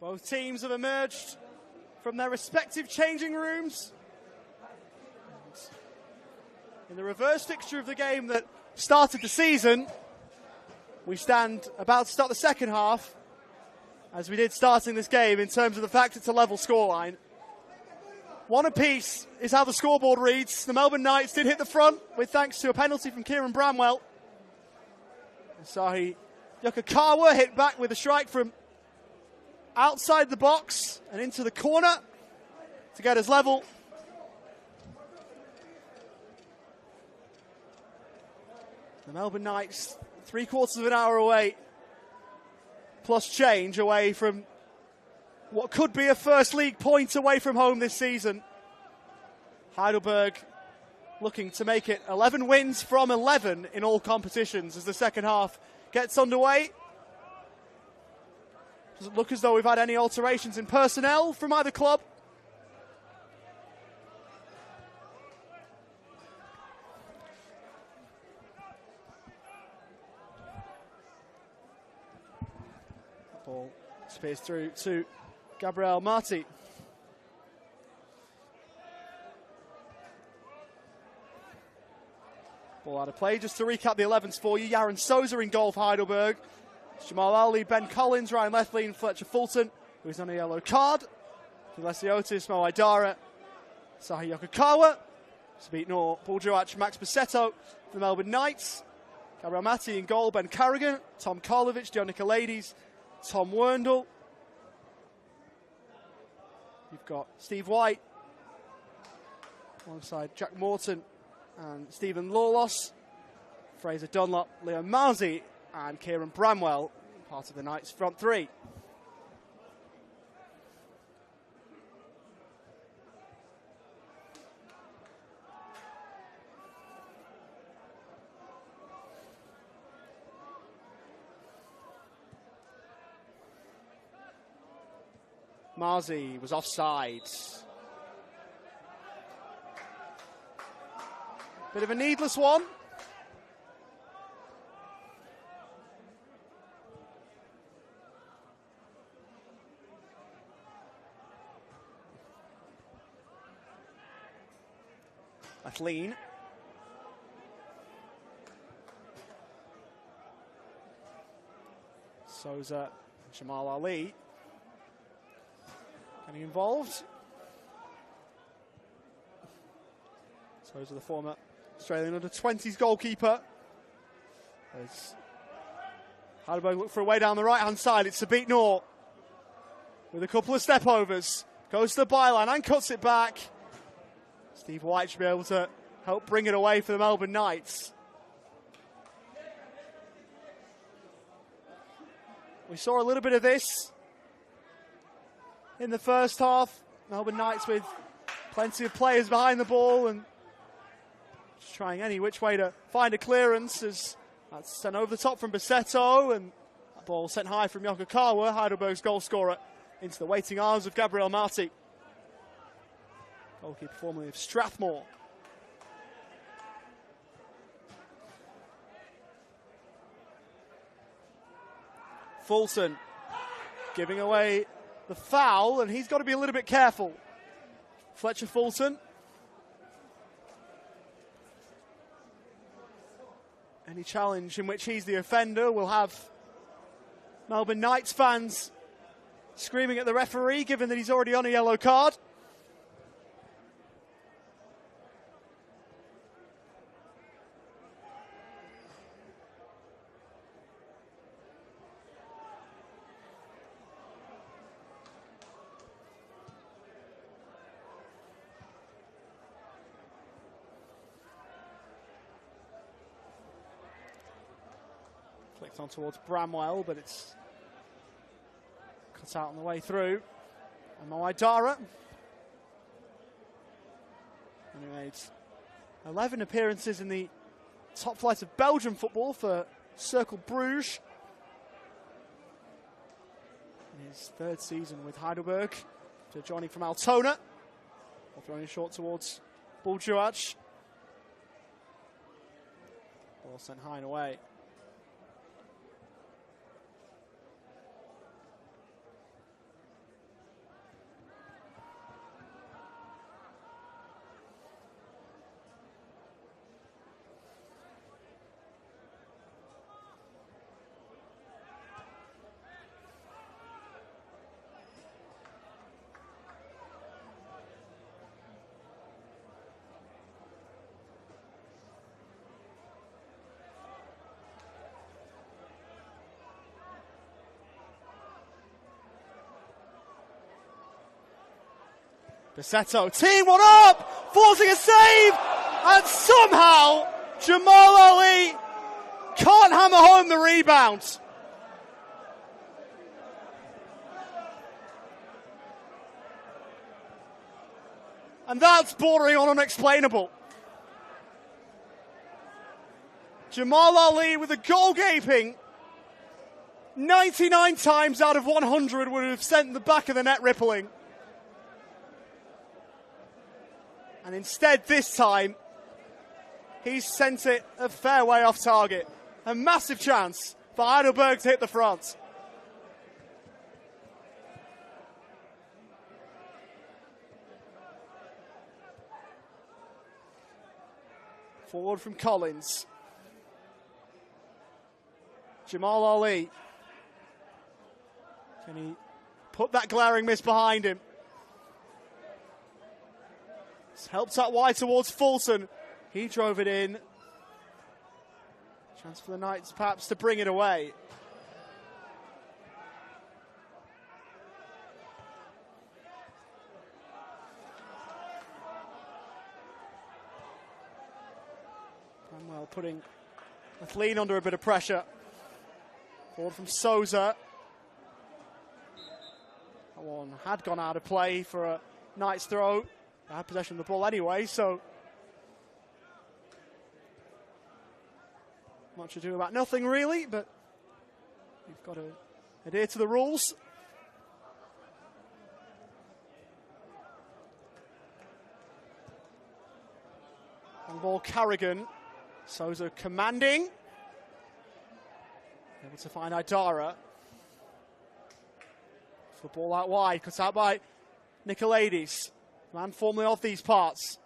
Both teams have emerged from their respective changing rooms. In the reverse fixture of the game that started the season, we stand about to start the second half, as we did starting this game, in terms of the fact it's a level scoreline. One apiece is how the scoreboard reads. The Melbourne Knights did hit the front, with thanks to a penalty from Kieran Bramwell. Asahi Yokokawa hit back with a strike from outside the box and into the corner to get us level. The Melbourne Knights, 3/4 of an hour away, plus change away from what could be a first league point away from home this season. Heidelberg looking to make it 11 wins from 11 in all competitions as the second half gets underway. Doesn't look as though we've had any alterations in personnel from either club. Ball spears through to Gabriel Marti. Ball out of play. Just to recap the 11s for you. Yaron Souza in goal for Heidelberg. Jamal Ali, Ben Collins, Ryan Lethlean, Fletcher Fulton, who's on a yellow card. Leslie Otis, Mo Aidara, Sahi Yokokawa, Sabit Noor, Paul Joach, Max Bassetto for the Melbourne Knights. Gabriel Matti in goal, Ben Carrigan, Tom Karlovic, Joe Nicolaides, Tom Werndl. You've got Steve White alongside Jack Morton and Stephen Lawlos, Fraser Dunlop, Leon Mausi and Kieran Bramwell, part of the Knights' front three. Mausi was offside. Bit of a needless one. Lethlean. Souza, Jamal Ali getting involved. Souza, the former Australian under-20s goalkeeper. As Heidelberg look for a way down the right-hand side. It's Sabit Noor with a couple of step-overs. Goes to the byline and cuts it back. Steve White should be able to help bring it away for the Melbourne Knights. We saw a little bit of this in the first half. Melbourne Knights with plenty of players behind the ball and just trying any which way to find a clearance, as that's sent over the top from Bassetto, and that ball sent high from Yokokawa, Heidelberg's goal scorer, into the waiting arms of Gabriel Marti, goalkeeper formerly of Strathmore. Fulton giving away the foul, and he's got to be a little bit careful. Fletcher Fulton. Any challenge in which he's the offender will have Melbourne Knights fans screaming at the referee, given that he's already on a yellow card. Flicked on towards Bramwell, but it's cut out on the way through. And Mo Aidara. And he made 11 appearances in the top flight of Belgian football for Cercle Bruges. In his third season with Heidelberg, to joining from Altona. Throwing short towards Buljuach. Ball sent high and away. Besetto, team one up, forcing a save, and somehow Jamal Ali can't hammer home the rebound. And that's bordering on unexplainable. Jamal Ali with a goal gaping 99 times out of 100 would have sent the back of the net rippling. And instead this time, he's sent it a fair way off target. A massive chance for Heidelberg to hit the front. Forward from Collins. Jamal Ali. Can he put that glaring miss behind him? It's helped out wide towards Fulton. He drove it in. Chance for the Knights perhaps to bring it away. Bramwell putting Athleen under a bit of pressure. Forward from Souza. That one had gone out of play for a Knights throw. They had possession of the ball anyway, so much ado about nothing really, but you've got to adhere to the rules. On ball Carrigan. Souza commanding. Able to find Idara. The ball out wide, cut out by Nicolaides. Man formerly of these parts.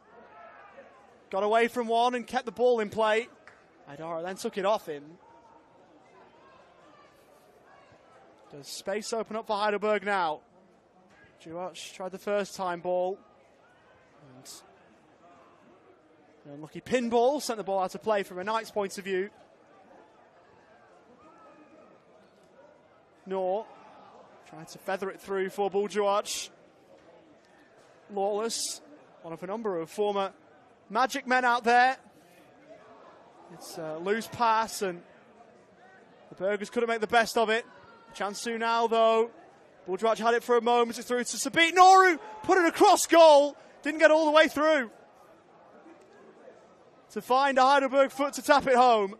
Got away from one and kept the ball in play. Idara then took it off him. Does space open up for Heidelberg now? Juach tried the first time ball. And an unlucky pinball sent the ball out of play from a Knights point of view. Nor trying to feather it through for Buljuach. Lawless, one of a number of former Magic men out there. It's a loose pass and the Burgers couldn't make the best of it. Chance to now though. Buljuach had it for a moment. It's through to Sabit Noru. Put it across goal. Didn't get all the way through. To find a Heidelberg foot to tap it home.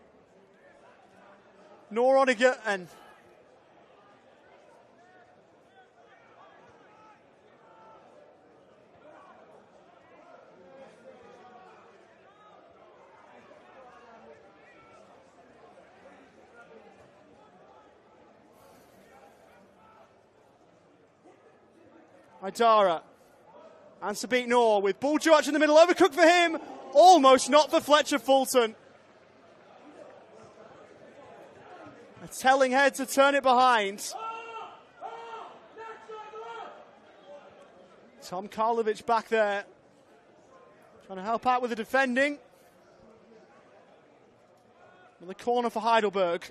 Noroniger and Idara and Sabit Noor with Buljuach in the middle, overcooked for him, almost not for Fletcher Fulton. A telling head to turn it behind. Tom Karlovic back there, trying to help out with the defending. In the corner for Heidelberg.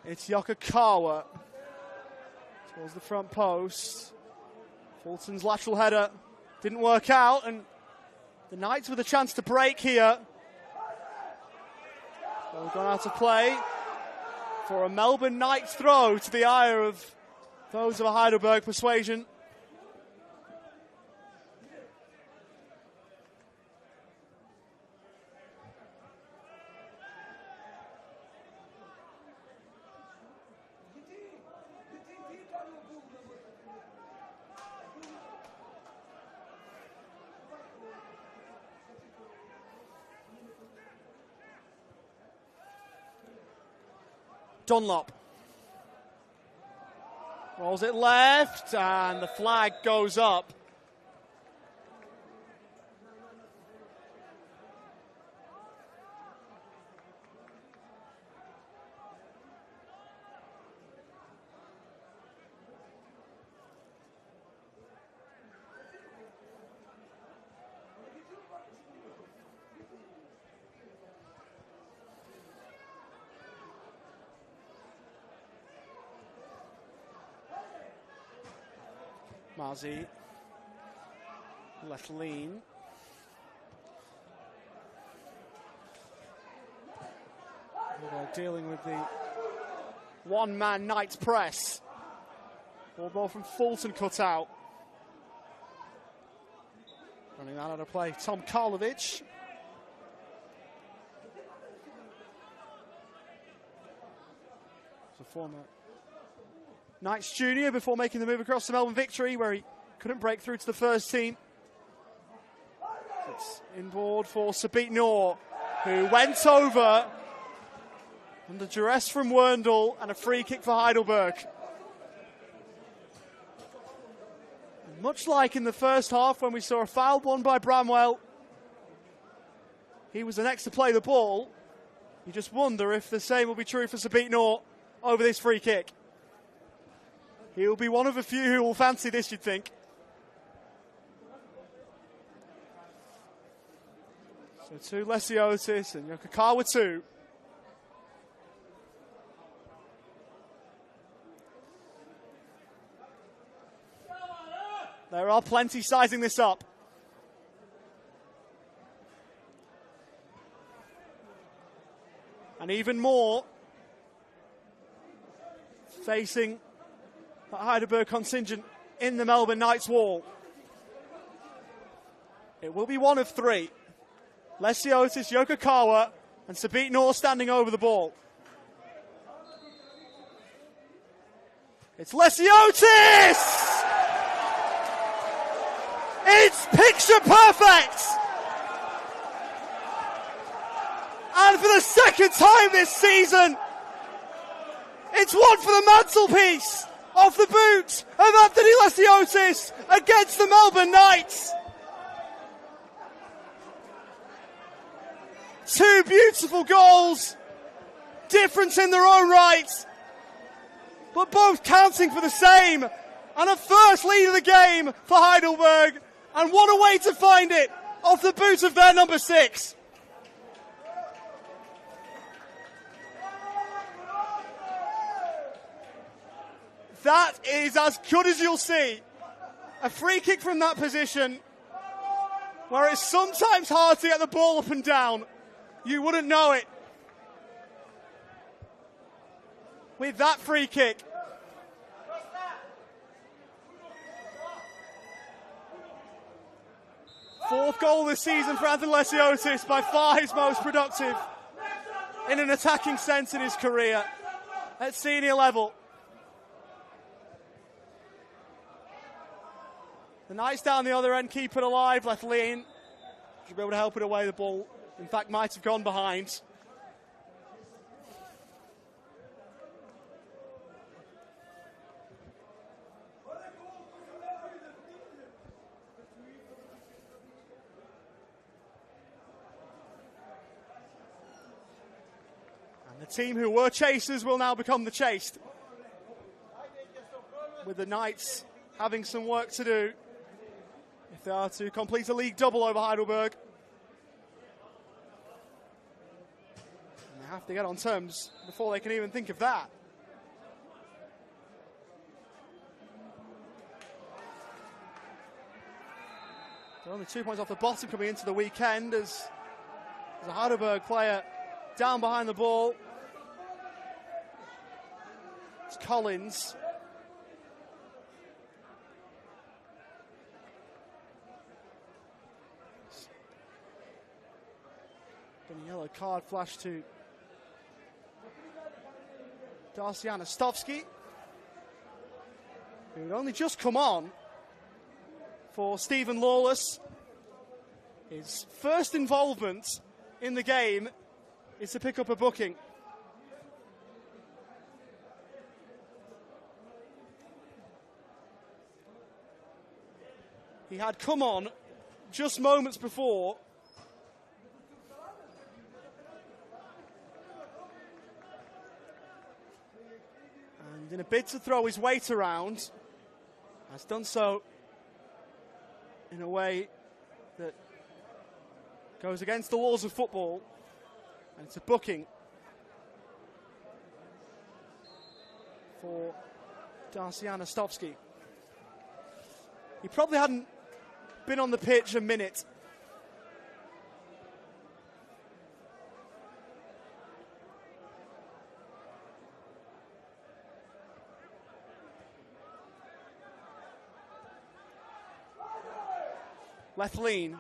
It's Yokokawa towards the front post. Fulton's lateral header didn't work out, and the Knights with a chance to break here. Ball gone out of play for a Melbourne Knights throw to the ire of those of a Heidelberg persuasion. Dunlop rolls it left, and the flag goes up. Marzi. Left lean. They're dealing with the one-man Knights press. Ball from Fulton cut out. Running that out of play, Tom Karlovic. A former Knights junior before making the move across to Melbourne Victory, where he couldn't break through to the first team. It's inboard for Sabit Noor, who went over under duress from Werndl, and a free kick for Heidelberg. Much like in the first half when we saw a foul won by Bramwell, he was the next to play the ball. You just wonder if the same will be true for Sabit Noor over this free kick. He'll be one of a few who will fancy this, you'd think. So 2 Lesiotis and Yokokawa 2. There are plenty sizing this up. And even more facing the Heidelberg contingent in the Melbourne Knights wall. It will be one of 3. Lesiotis, Yokokawa, and Sabit Noor standing over the ball. It's Lesiotis! It's picture perfect! And for the second time this season, it's one for the mantelpiece off the boot of Anthony Lesiotis against the Melbourne Knights. 2 beautiful goals, different in their own right, but both counting for the same. And a first lead of the game for Heidelberg. And what a way to find it off the boot of their number 6. That is as good as you'll see. A free kick from that position, where it's sometimes hard to get the ball up and down. You wouldn't know it. With that free kick. Fourth goal this season for Anthony Lesiotis, by far his most productive in an attacking sense in his career at senior level. The Knights down the other end keep it alive, left lean. Should be able to help it away. The ball, in fact, might have gone behind. And the team who were chasers will now become the chased, with the Knights having some work to do if they are to complete a league double over Heidelberg. And they have to get on terms before they can even think of that. They're only 2 points off the bottom coming into the weekend as a Heidelberg player down behind the ball. It's Collins. Been a yellow card flashed to Darcy Anastovsky, who had only just come on for Stephen Lawless. His first involvement in the game is to pick up a booking. He had come on just moments before and in a bid to throw his weight around, has done so in a way that goes against the laws of football, and it's a booking for Darcy Anastovsky. He probably hadn't been on the pitch a minute. Left lean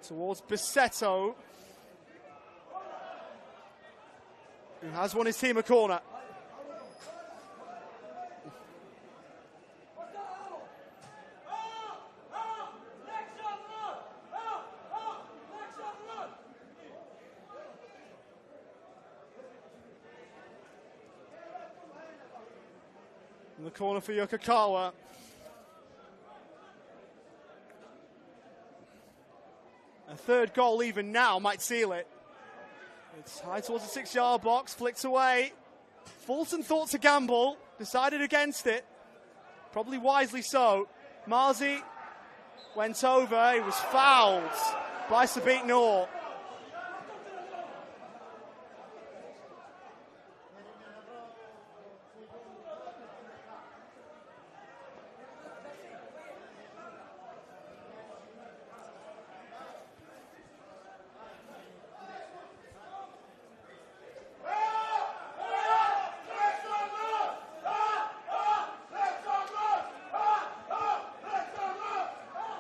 towards Bissetto, who has won his team a corner. In the corner for Yokokawa. A third goal even now might seal it. It's high towards the 6-yard box, flicked away. Fulton thought to gamble, decided against it. Probably wisely so. Marzi went over, he was fouled by Sabit Noor.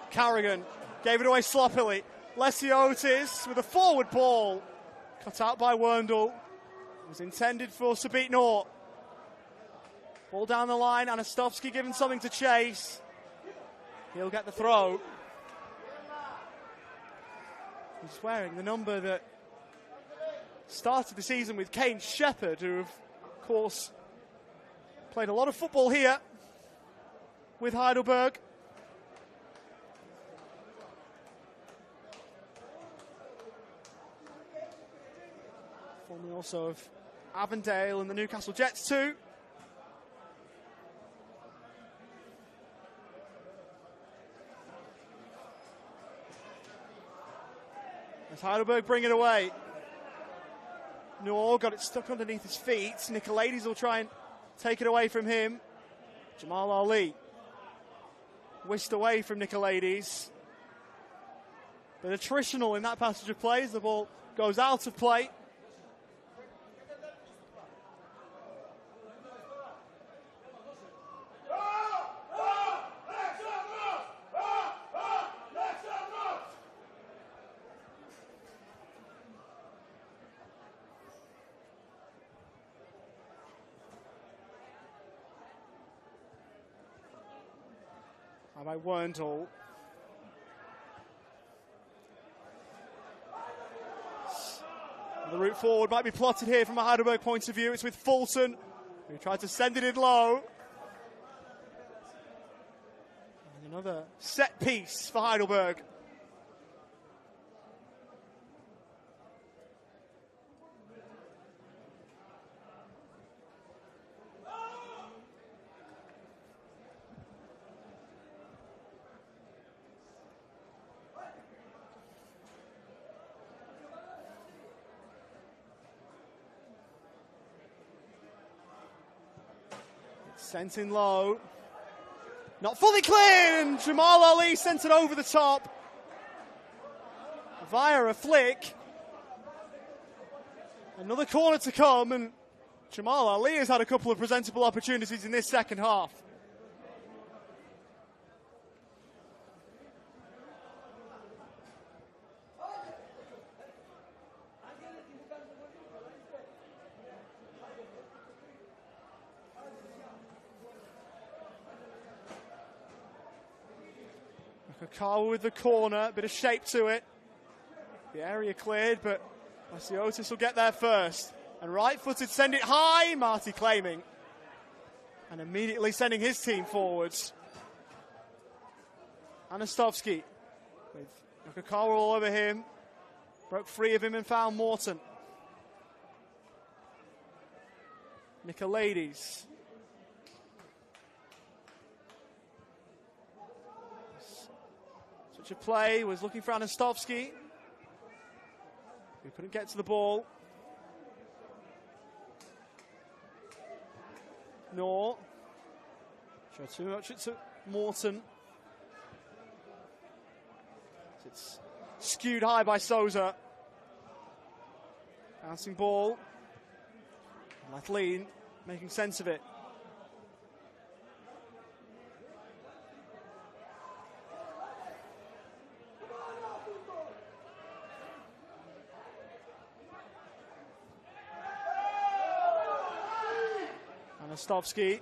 Carrigan gave it away sloppily. Lesiotis with a forward ball. Cut out by Werndl. It was intended for Sabit Noor. Ball down the line. Anastovsky given something to chase. He'll get the throw. He's wearing the number that started the season with Kane Shepherd, who, of course, played a lot of football here with Heidelberg. Formerly also of Avondale and the Newcastle Jets too. As Heidelberg bring it away. Noor got it stuck underneath his feet. Nicolaides will try and take it away from him. Jamal Ali whisked away from Nicolaides. But attritional in that passage of play as the ball goes out of play. By Werndl. The route forward might be plotted here from a Heidelberg point of view. It's with Fulton, who tried to send it in low. And another set piece for Heidelberg. Sent in low. Not fully cleared, and Jamal Ali sent it over the top via a flick. Another corner to come, and Jamal Ali has had a couple of presentable opportunities in this second half. Kakawa with the corner, a bit of shape to it. The area cleared, but Lesiotis will get there first. And right-footed, send it high, Marty claiming. And immediately sending his team forwards. Anastovsky with Kakawa all over him. Broke free of him and found Morton. Nicolaides. Such a play, was looking for Anastovsky, who couldn't get to the ball. Noor. Showed too much to Morton. It's skewed high by Souza. Bouncing ball. Lathlin making sense of it. Anastovsky.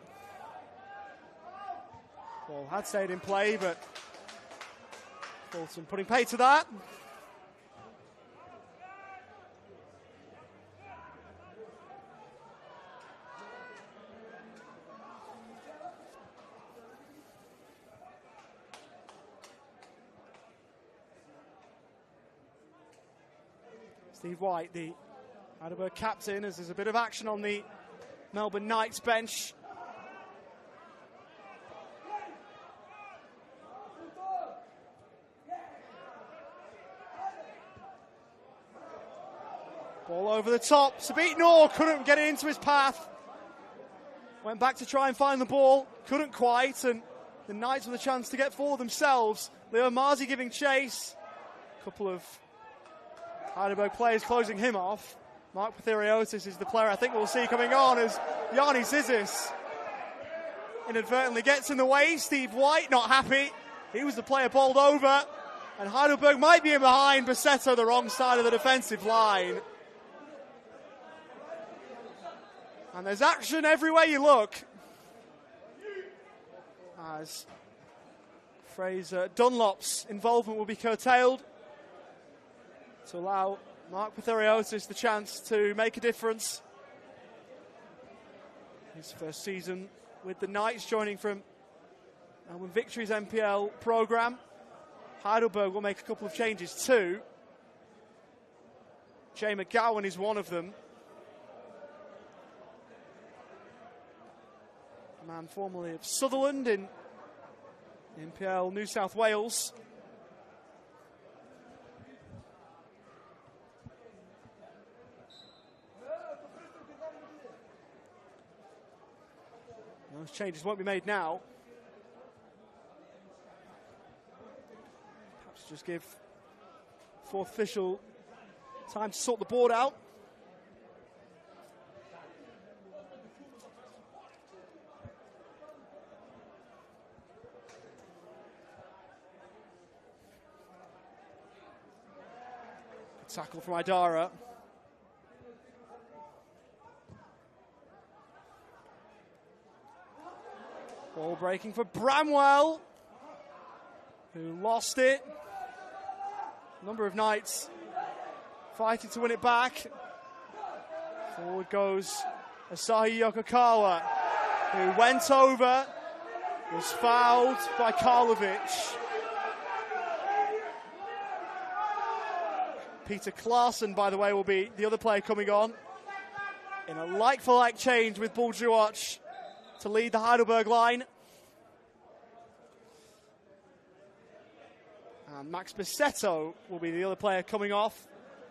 Ball had stayed in play, but Fulton putting pay to that. Steve White, the Heidelberg captain, as there's a bit of action on the Melbourne Knights bench. Ball over the top. Sabit Noor couldn't get it into his path. Went back to try and find the ball. Couldn't quite, and the Knights with a chance to get forward themselves. Leo Marzi giving chase. A couple of Heidelberg players closing him off. Mark Pithiriotis is the player I think we'll see coming on as Yanni Zizis inadvertently gets in the way. Steve White not happy. He was the player bowled over. And Heidelberg might be in behind. Bassetto the wrong side of the defensive line. And there's action everywhere you look. As Fraser Dunlop's involvement will be curtailed to allow Mark Pithiriotis the chance to make a difference. His first season with the Knights, joining from Melbourne Victory's NPL programme. Heidelberg will make a couple of changes too. Jay McGowan is one of them. A man formerly of Sutherland in NPL New South Wales. Those changes won't be made now. Perhaps just give fourth official time to sort the board out. Good tackle from Idara. Ball breaking for Bramwell, who lost it. A number of Knights fighting to win it back. Forward goes Asahi Yokokawa, who went over, was fouled by Karlovic. Peter Klaassen, by the way, will be the other player coming on in a like-for-like change with Buljuoc to lead the Heidelberg line. And Max Bassetto will be the other player coming off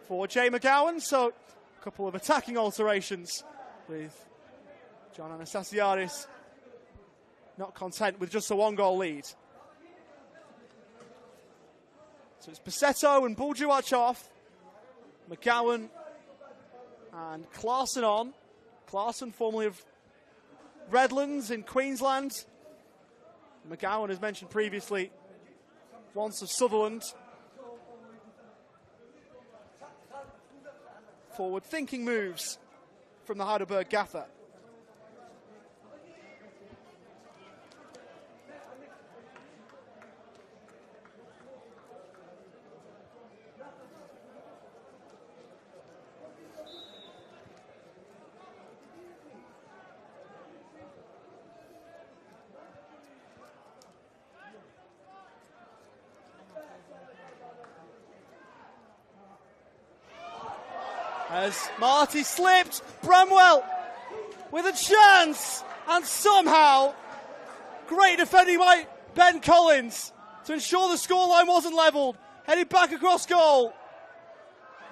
for Jay McGowan. So a couple of attacking alterations with John Anastasiadis not content with just a one-goal lead. So it's Bassetto and Buljuoc off. McGowan and Klaassen on. Klaassen, formerly of Redlands in Queensland. McGowan, as mentioned previously, once of Sutherland. Forward-thinking moves from the Heidelberg gaffer. As Marty slipped, Bramwell with a chance, and somehow great defending by Ben Collins to ensure the scoreline wasn't levelled. Headed back across goal.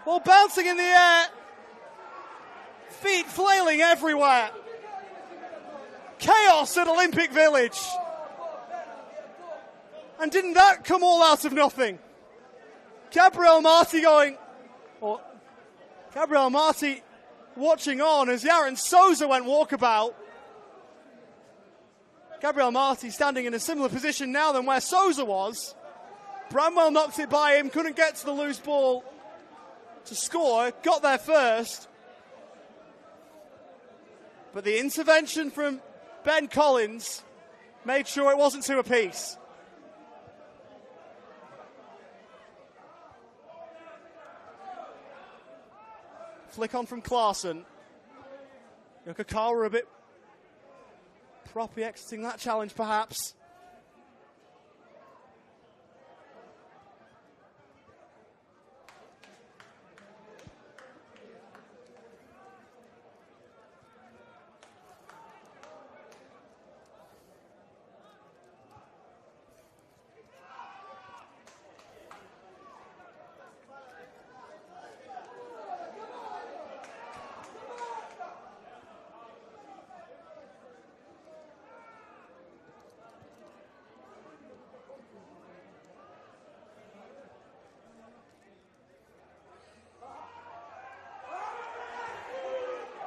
Ball bouncing in the air. Feet flailing everywhere. Chaos at Olympic Village. And didn't that come all out of nothing? Gabriel Marti Gabriel Marti watching on as Yaron Souza went walkabout. Gabriel Marti standing in a similar position now than where Souza was. Bramwell knocked it by him, couldn't get to the loose ball to score, got there first. But the intervention from Ben Collins made sure it wasn't two apiece. Flick on from Klaassen. Yokokawa a bit properly exiting that challenge, perhaps.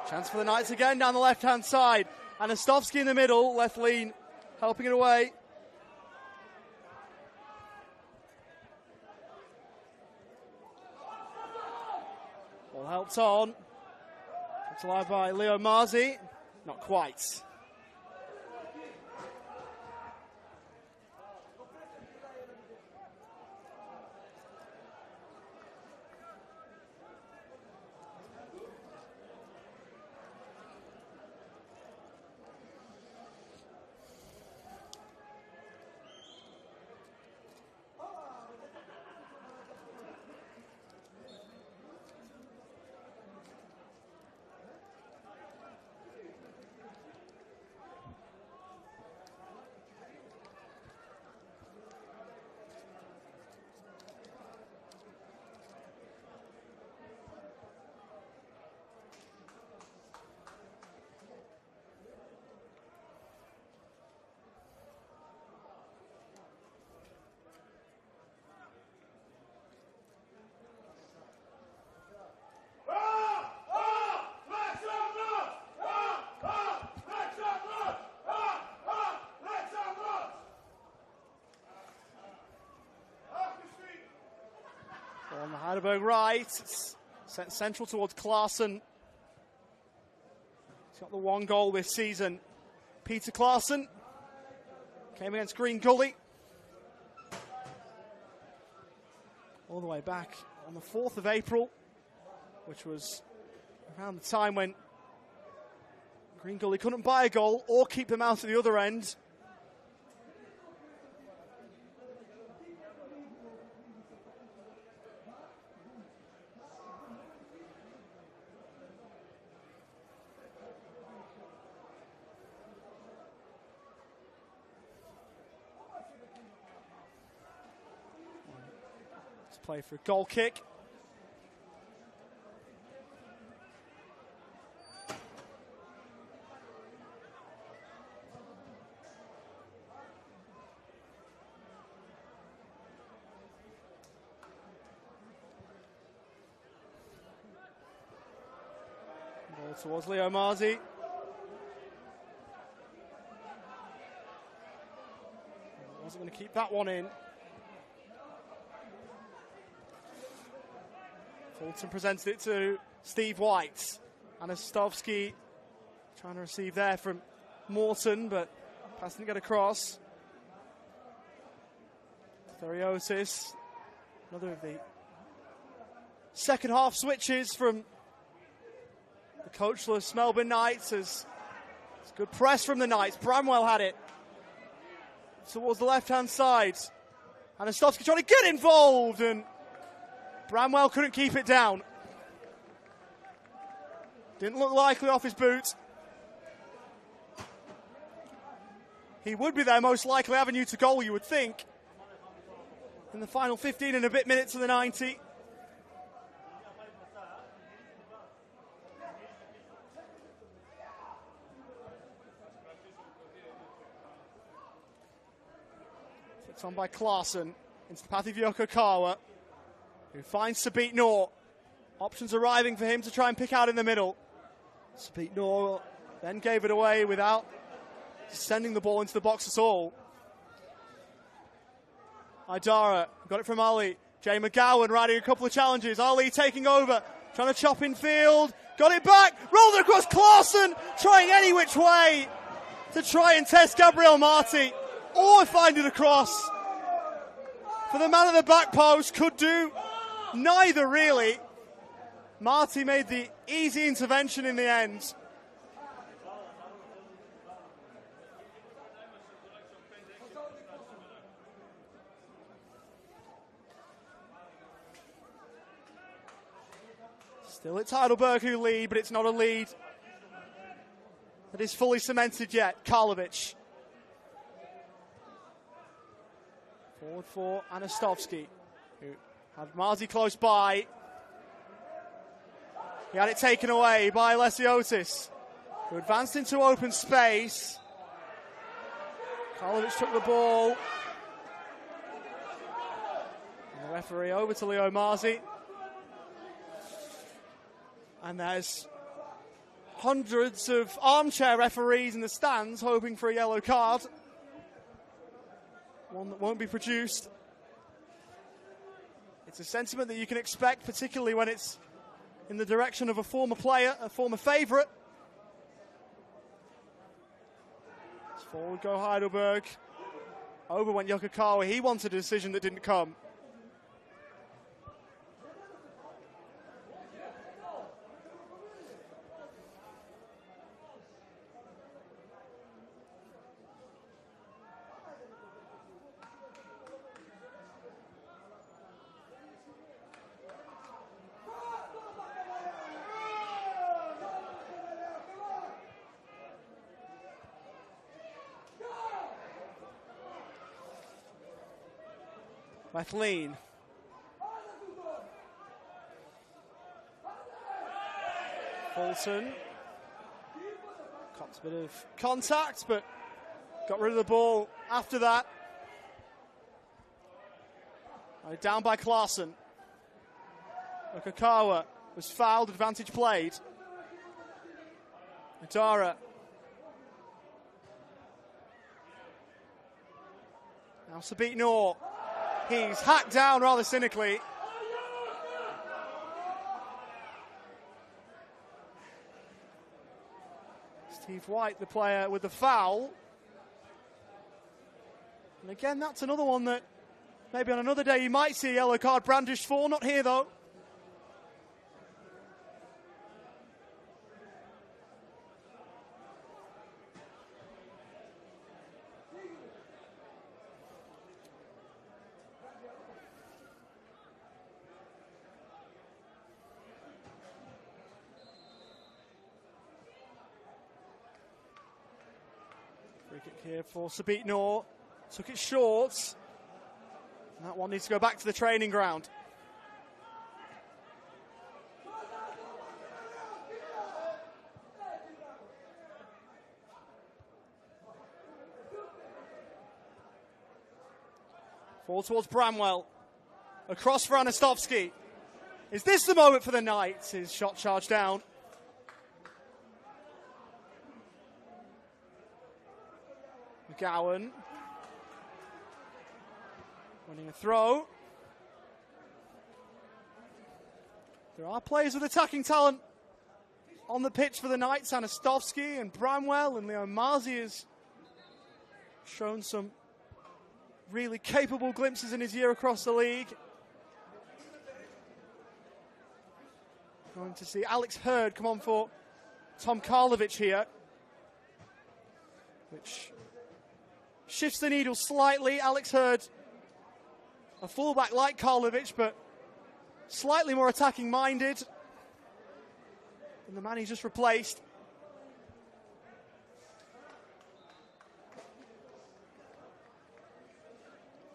Chance for the Knights again down the left-hand side. Anastovsky in the middle, left lean, helping it away. Ball helped on. It's allowed by Leo Marzi. Not quite. On the Heidelberg right, it's set central towards Klaassen. He's got the one goal this season. Peter Klaassen came against Green Gully. All the way back on the 4th of April, which was around the time when Green Gully couldn't buy a goal or keep them out at the other end. Play for a goal kick. Ball towards Leo Marzi. Wasn't going to keep that one in. Fulton presented it to Steve White. Anastovsky trying to receive there from Morton, but pass didn't get across. Theriotis, another of the second half switches from the coachless Melbourne Knights. It's good press from the Knights. Bramwell had it towards the left-hand side. Anastovsky trying to get involved, and Bramwell couldn't keep it down. Didn't look likely off his boot. He would be their most likely avenue to goal, you would think, in the final 15 and a bit minutes of the 90. It's on by Klaassen into the path of Yokokawa. who finds Sabit Noor. Options arriving for him to try and pick out in the middle. Sabit Noor then gave it away without sending the ball into the box at all. Idara got it from Ali. Jay McGowan riding a couple of challenges. Ali taking over, trying to chop in field. Got it back, rolled it across. Clausen trying any which way to try and test Gabriel Marti, or find it across. For the man at the back post, could do neither really. Marti made the easy intervention in the end. Still it's Heidelberg who lead, but it's not a lead that is fully cemented yet. Karlovic. Forward for Anastovsky, who had Marti close by. He had it taken away by Lesiotis, who advanced into open space. Karlovic took the ball. And the referee over to Leo Marzi. And there's hundreds of armchair referees in the stands hoping for a yellow card. One that won't be produced. It's a sentiment that you can expect, particularly when it's in the direction of a former player, a former favourite. Forward go Heidelberg. Over went Yokokawa. He wanted a decision that didn't come. Kathleen. Fulton. Cops a bit of contact, but got rid of the ball after that. Down by Klaassen. Okakawa was fouled, advantage played. Adara. Now Sabit Noor. He's hacked down rather cynically. Steve White, the player with the foul. And again, that's another one that maybe on another day you might see a yellow card brandished for. Not here, though. Free kick here for Sabit Noor. Took it short. And that one needs to go back to the training ground. Forward towards Bramwell. Across for Anastovsky. Is this the moment for the Knights? His shot charged down. McGowan. Winning a throw. There are players with attacking talent on the pitch for the Knights. Anastovsky and Bramwell, and Leo Marzi has shown some really capable glimpses in his year across the league. Going to see Alex Hurd come on for Tom Karlovic here, which shifts the needle slightly. Alex Hurd, a fullback like Karlovic, but slightly more attacking minded than the man he's just replaced.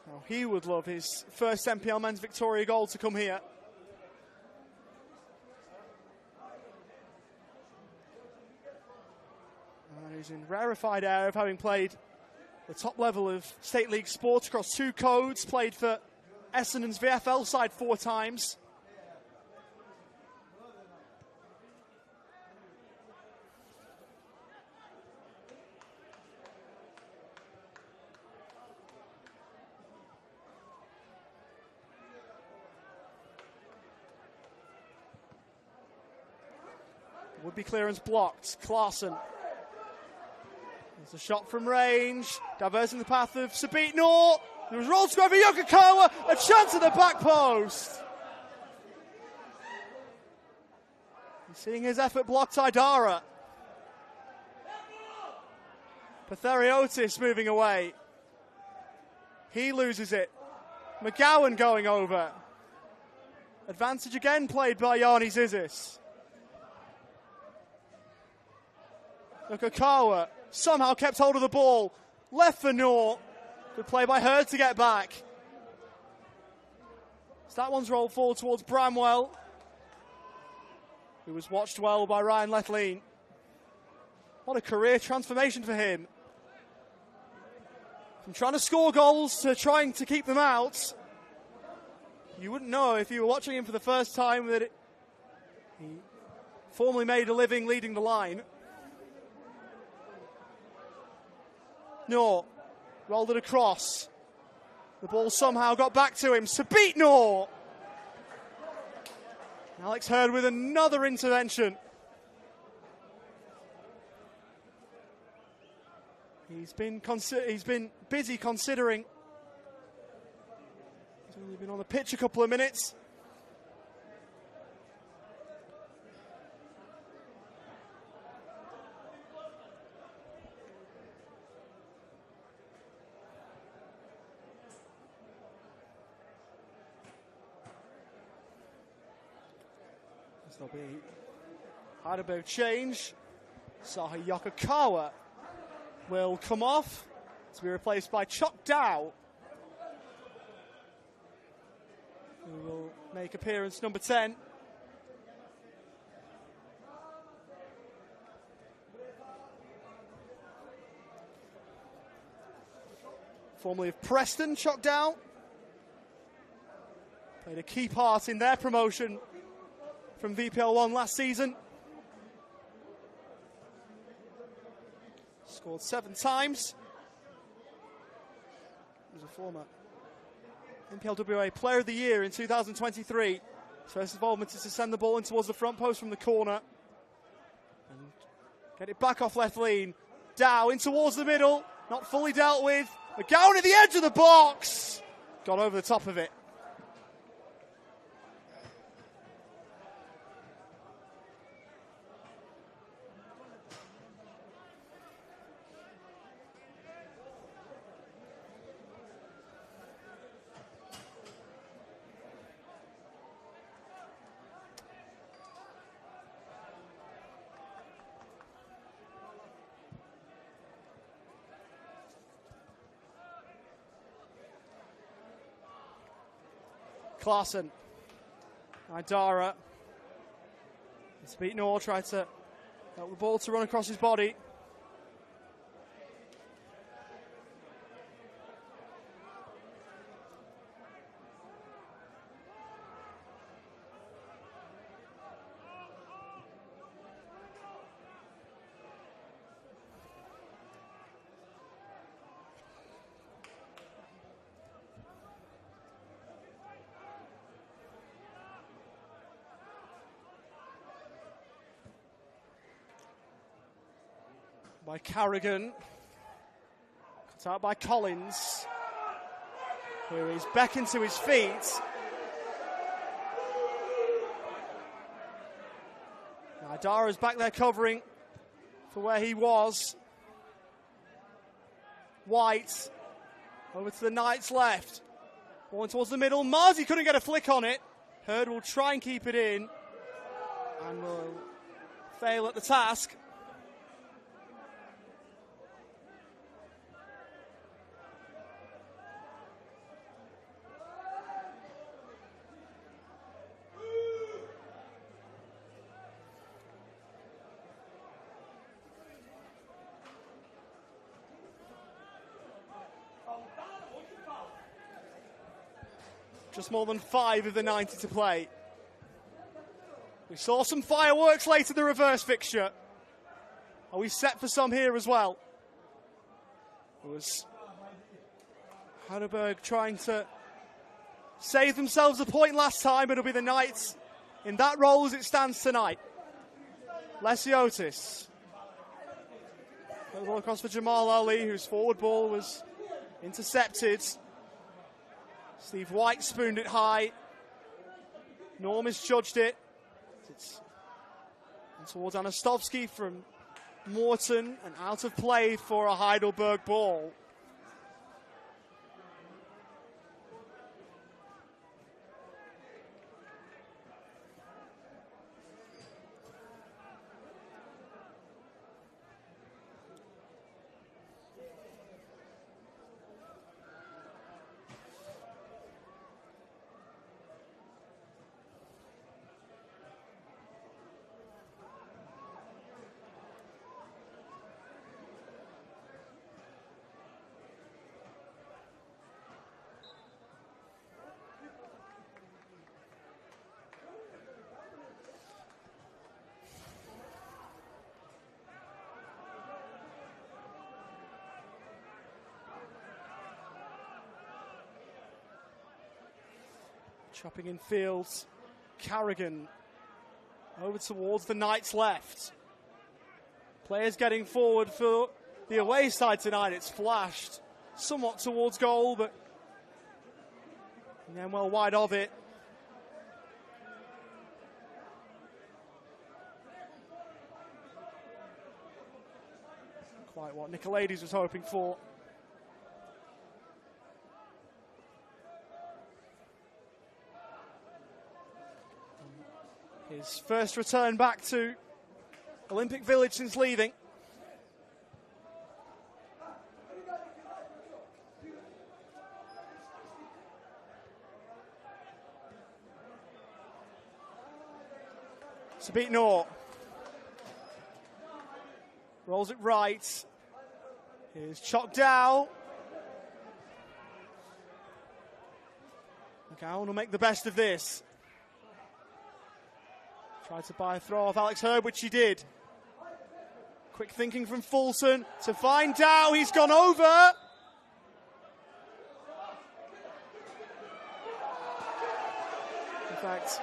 Now he would love his first NPL Men's Victoria goal to come here. And he's in rarefied air of having played the top level of State League sports across two codes, played for Essendon's VFL side 4 times. Would-be clearance blocked. Clarkson. There's a shot from range, diverting the path of Sabit Noor. There was rolled square for Yokokawa, a chance at the back post. He's seeing his effort blocked Idara. Patheriotis moving away. He loses it. McGowan going over. Advantage again played by Yanni Zizis. Yokokawa somehow kept hold of the ball. Left for Noor. Good play by Hurd to get back. So that one's rolled forward towards Bramwell, who was watched well by Ryan Lethlean. What a career transformation for him. From trying to score goals to trying to keep them out. You wouldn't know if you were watching him for the first time that he formerly made a living leading the line. Noor rolled it across. The ball somehow got back to him. Sabit Noor. Alex Hurd with another intervention. He's been busy considering. He's only been on the pitch a couple of minutes. There'll be Heidelberg change. Saha Yokokawa will come off to be replaced by Chok Dow, who will make appearance number 10. Formerly of Preston, Chok Dow played a key part in their promotion from VPL 1 last season. Scored 7 times. He was a former NPLWA Player of the Year in 2023. His first involvement is to send the ball in towards the front post from the corner. And get it back off Lethlean. Dow in towards the middle. Not fully dealt with. McGowan at the edge of the box. Got over the top of it. Clarkson, Idara, Sabit Noor tried to help the ball to run across his body. By Carrigan, cut out by Collins, who is beckoned to his feet. Idara's back there covering for where he was. White over to the Knights left, ball towards the middle. Marzi couldn't get a flick on it. Hurd will try and keep it in and will fail at the task. Just more than 5 of the 90 to play. We saw some fireworks late in the reverse fixture. Are we set for some here as well? It was Heidelberg trying to save themselves a point last time, but it'll be the Knights in that role as it stands tonight. Lesiotis. Ball across for Jamal Ali, whose forward ball was intercepted. Steve White spooned it high. Norm misjudged it. It's towards Anastovsky from Morton, and out of play for a Heidelberg ball. Chopping in fields, Carrigan over towards the Knights' left. Players getting forward for the away side tonight. It's flashed somewhat towards goal, but and then well wide of it. Quite what Nicolaides was hoping for. His first return back to Olympic Village since leaving. Sabit Noor rolls it right. Here's Chok Dow. McGowan will make the best of this. Tried to buy a throw off Alex Herb, which he did. Quick thinking from Fulton to find Dow. He's gone over. In fact,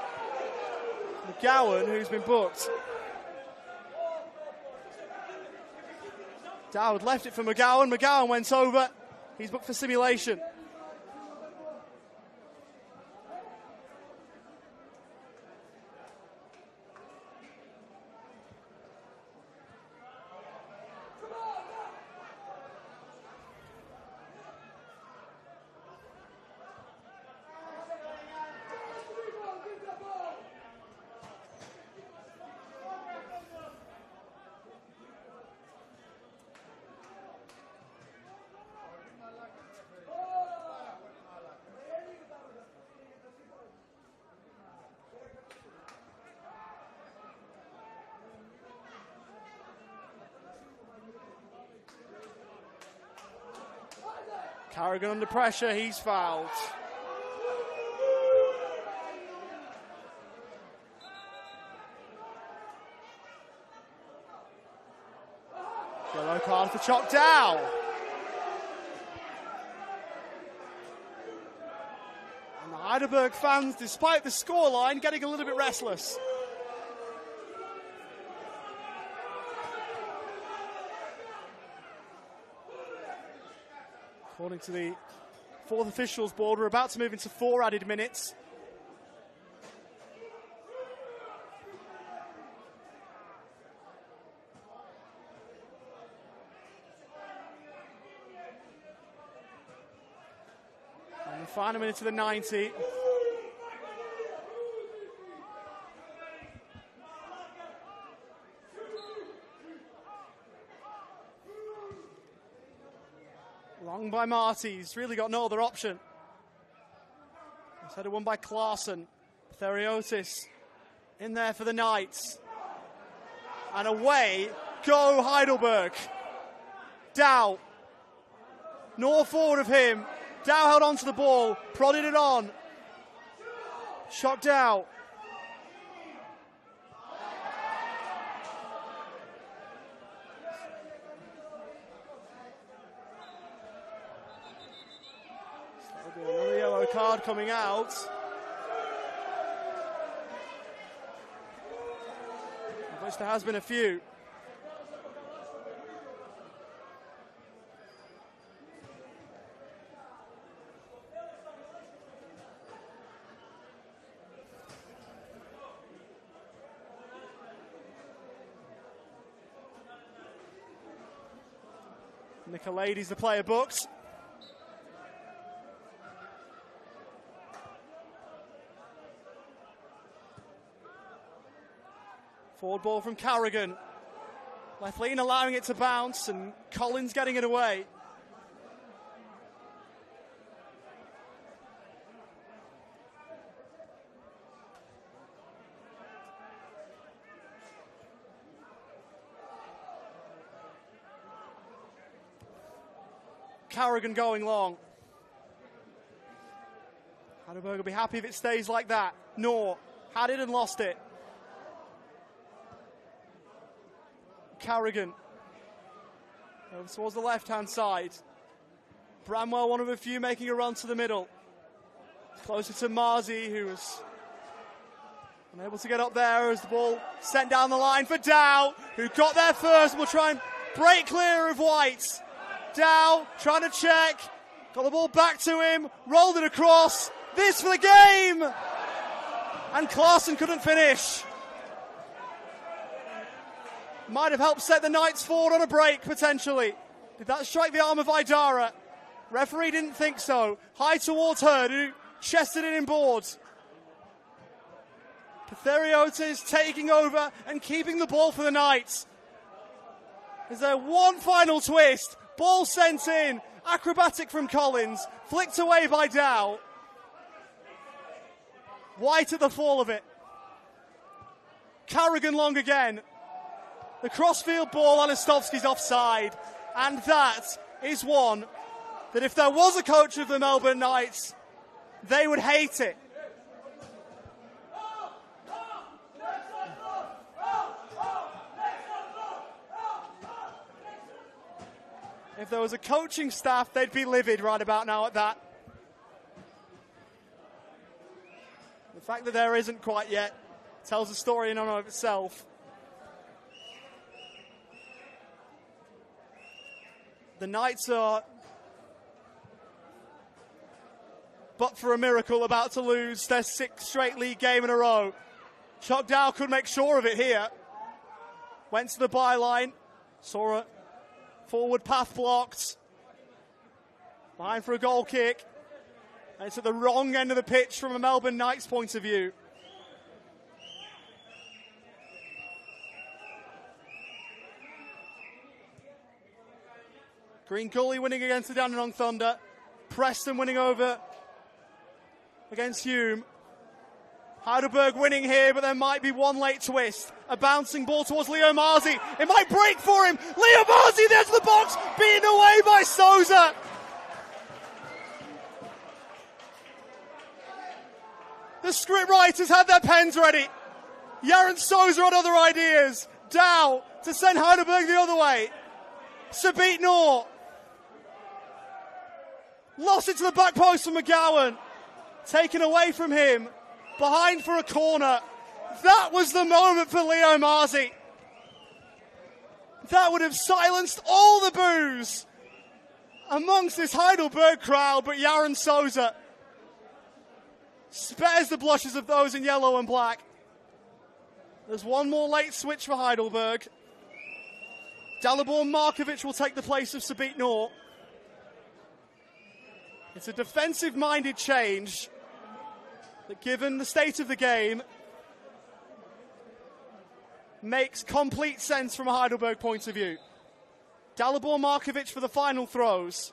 McGowan, who's been booked. Dow had left it for McGowan. McGowan went over. He's booked for simulation. Carrigan under pressure, he's fouled. Yellow card for Chok Dow. And the Heidelberg fans, despite the scoreline, getting a little bit restless. According to the fourth officials board, we're about to move into 4 added minutes. And the final minute of the 90. Long by Marty, he's really got no other option. He's headed one by Clarkson. Theriotis in there for the Knights. And away go Heidelberg. Dow. Nor forward of him. Dow held onto the ball, prodded it on. Shocked out. There'll be another yellow card coming out. Of which there has been a few. Equalizes, the player books. Forward ball from Carrigan. Left lean allowing it to bounce, and Collins getting it away. Carrigan going long. Heidelberg will be happy if it stays like that. Knorr had it and lost it. Carrigan over towards the left-hand side. Bramwell, one of a few, making a run to the middle. Closer to Marzi, who was unable to get up there as the ball sent down the line for Dow, who got there first and will try and break clear of White. Dow trying to check, got the ball back to him, rolled it across. This for the game! And Klaassen couldn't finish. Might have helped set the Knights forward on a break, potentially. Did that strike the arm of Idara? Referee didn't think so. High towards Hurd, who chested it in board. Pitheriota is taking over and keeping the ball for the Knights. Is there one final twist? Ball sent in. Acrobatic from Collins. Flicked away by Dow. White at the fall of it. Carrigan long again. The crossfield ball, Anistovsky's offside. And that is one that if there was a coach of the Melbourne Knights, they would hate it. If there was a coaching staff, they'd be livid right about now at that. The fact that there isn't quite yet tells a story in and of itself. The Knights are, but for a miracle, about to lose their 6th straight league game in a row. Chuck Dow could make sure of it here. Went to the byline, saw a forward path blocked. Behind for a goal kick. And it's at the wrong end of the pitch from a Melbourne Knights point of view. Green Gully winning against the Dandenong Thunder. Preston winning over against Hume. Heidelberg winning here, but there might be one late twist. A bouncing ball towards Leo Marzi. It might break for him. Leo Marzi there to the box, beaten away by Souza. The script writers had their pens ready. Yaron Souza had other ideas. Dow to send Heidelberg the other way. Sabit Noor. Lost it to the back post from McGowan. Taken away from him. Behind for a corner. That was the moment for Leo Marzi. That would have silenced all the boos amongst this Heidelberg crowd, but Yaron Souza spares the blushes of those in yellow and black. There's one more late switch for Heidelberg. Dalibor Markovic will take the place of Sabit Noor. It's a defensive-minded change that, given the state of the game, makes complete sense from a Heidelberg point of view. Dalibor Markovic for the final throws.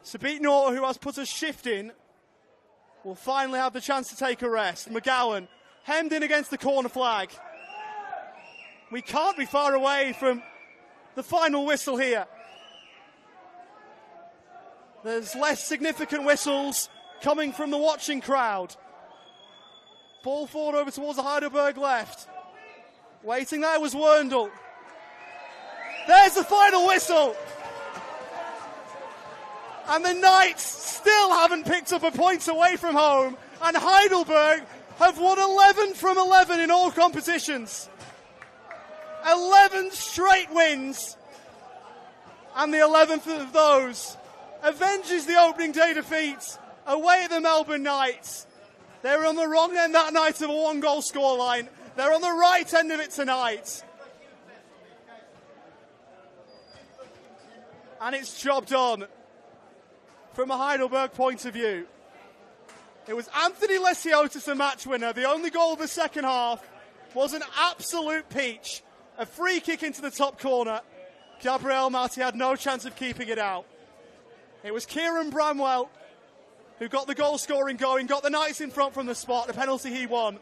Sabit Noor, who has put a shift in, will finally have the chance to take a rest. McGowan hemmed in against the corner flag. We can't be far away from the final whistle here. There's less significant whistles coming from the watching crowd. Ball forward over towards the Heidelberg left. Waiting there was Werndl. There's the final whistle. And the Knights still haven't picked up a point away from home. And Heidelberg have won 11 from 11 in all competitions. 11 straight wins. And the 11th of those avenges the opening day defeat away at the Melbourne Knights. They were on the wrong end that night of a one-goal scoreline. They're on the right end of it tonight. And it's job done from a Heidelberg point of view. It was Anthony Lesiotis, the match winner. The only goal of the second half was an absolute peach. A free kick into the top corner. Gabriel Marti had no chance of keeping it out. It was Kieran Bramwell who got the goal scoring going, got the Knights in front from the spot, the penalty he won.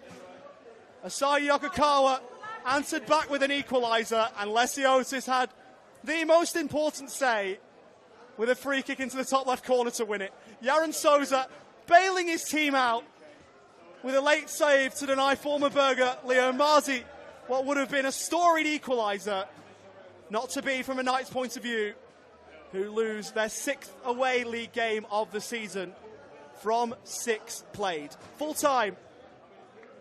Asayi Yokokawa answered back with an equaliser, and Lesiotis had the most important say with a free kick into the top left corner to win it. Yaron Souza bailing his team out with a late save to deny former Berger Leon Marzi what would have been a storied equaliser, not to be from a Knights point of view, who lose their 6th away league game of the season from 6 played. Full time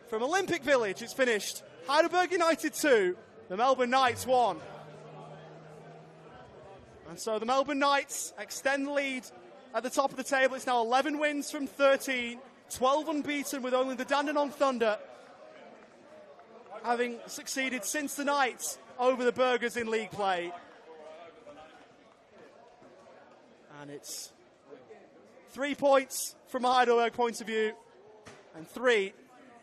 from Olympic Village, it's finished. Heidelberg United 2, the Melbourne Knights 1. And so the Melbourne Knights extend the lead at the top of the table. It's now 11 wins from 13, 12 unbeaten, with only the Dandenong Thunder having succeeded since the Knights over the Burgers in league play. And it's 3 points from a Heidelberg point of view, and 3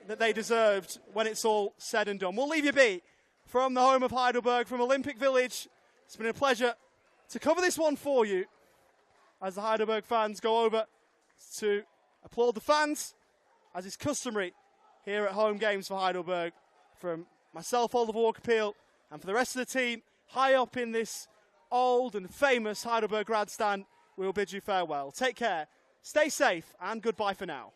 that they deserved when it's all said and done. We'll leave you be from the home of Heidelberg, from Olympic Village. It's been a pleasure to cover this one for you as the Heidelberg fans go over to applaud the fans, as is customary here at home games for Heidelberg. From myself, Oliver Walker-Peel, and for the rest of the team high up in this old and famous Heidelberg grandstand, we'll bid you farewell. Take care, stay safe, and goodbye for now.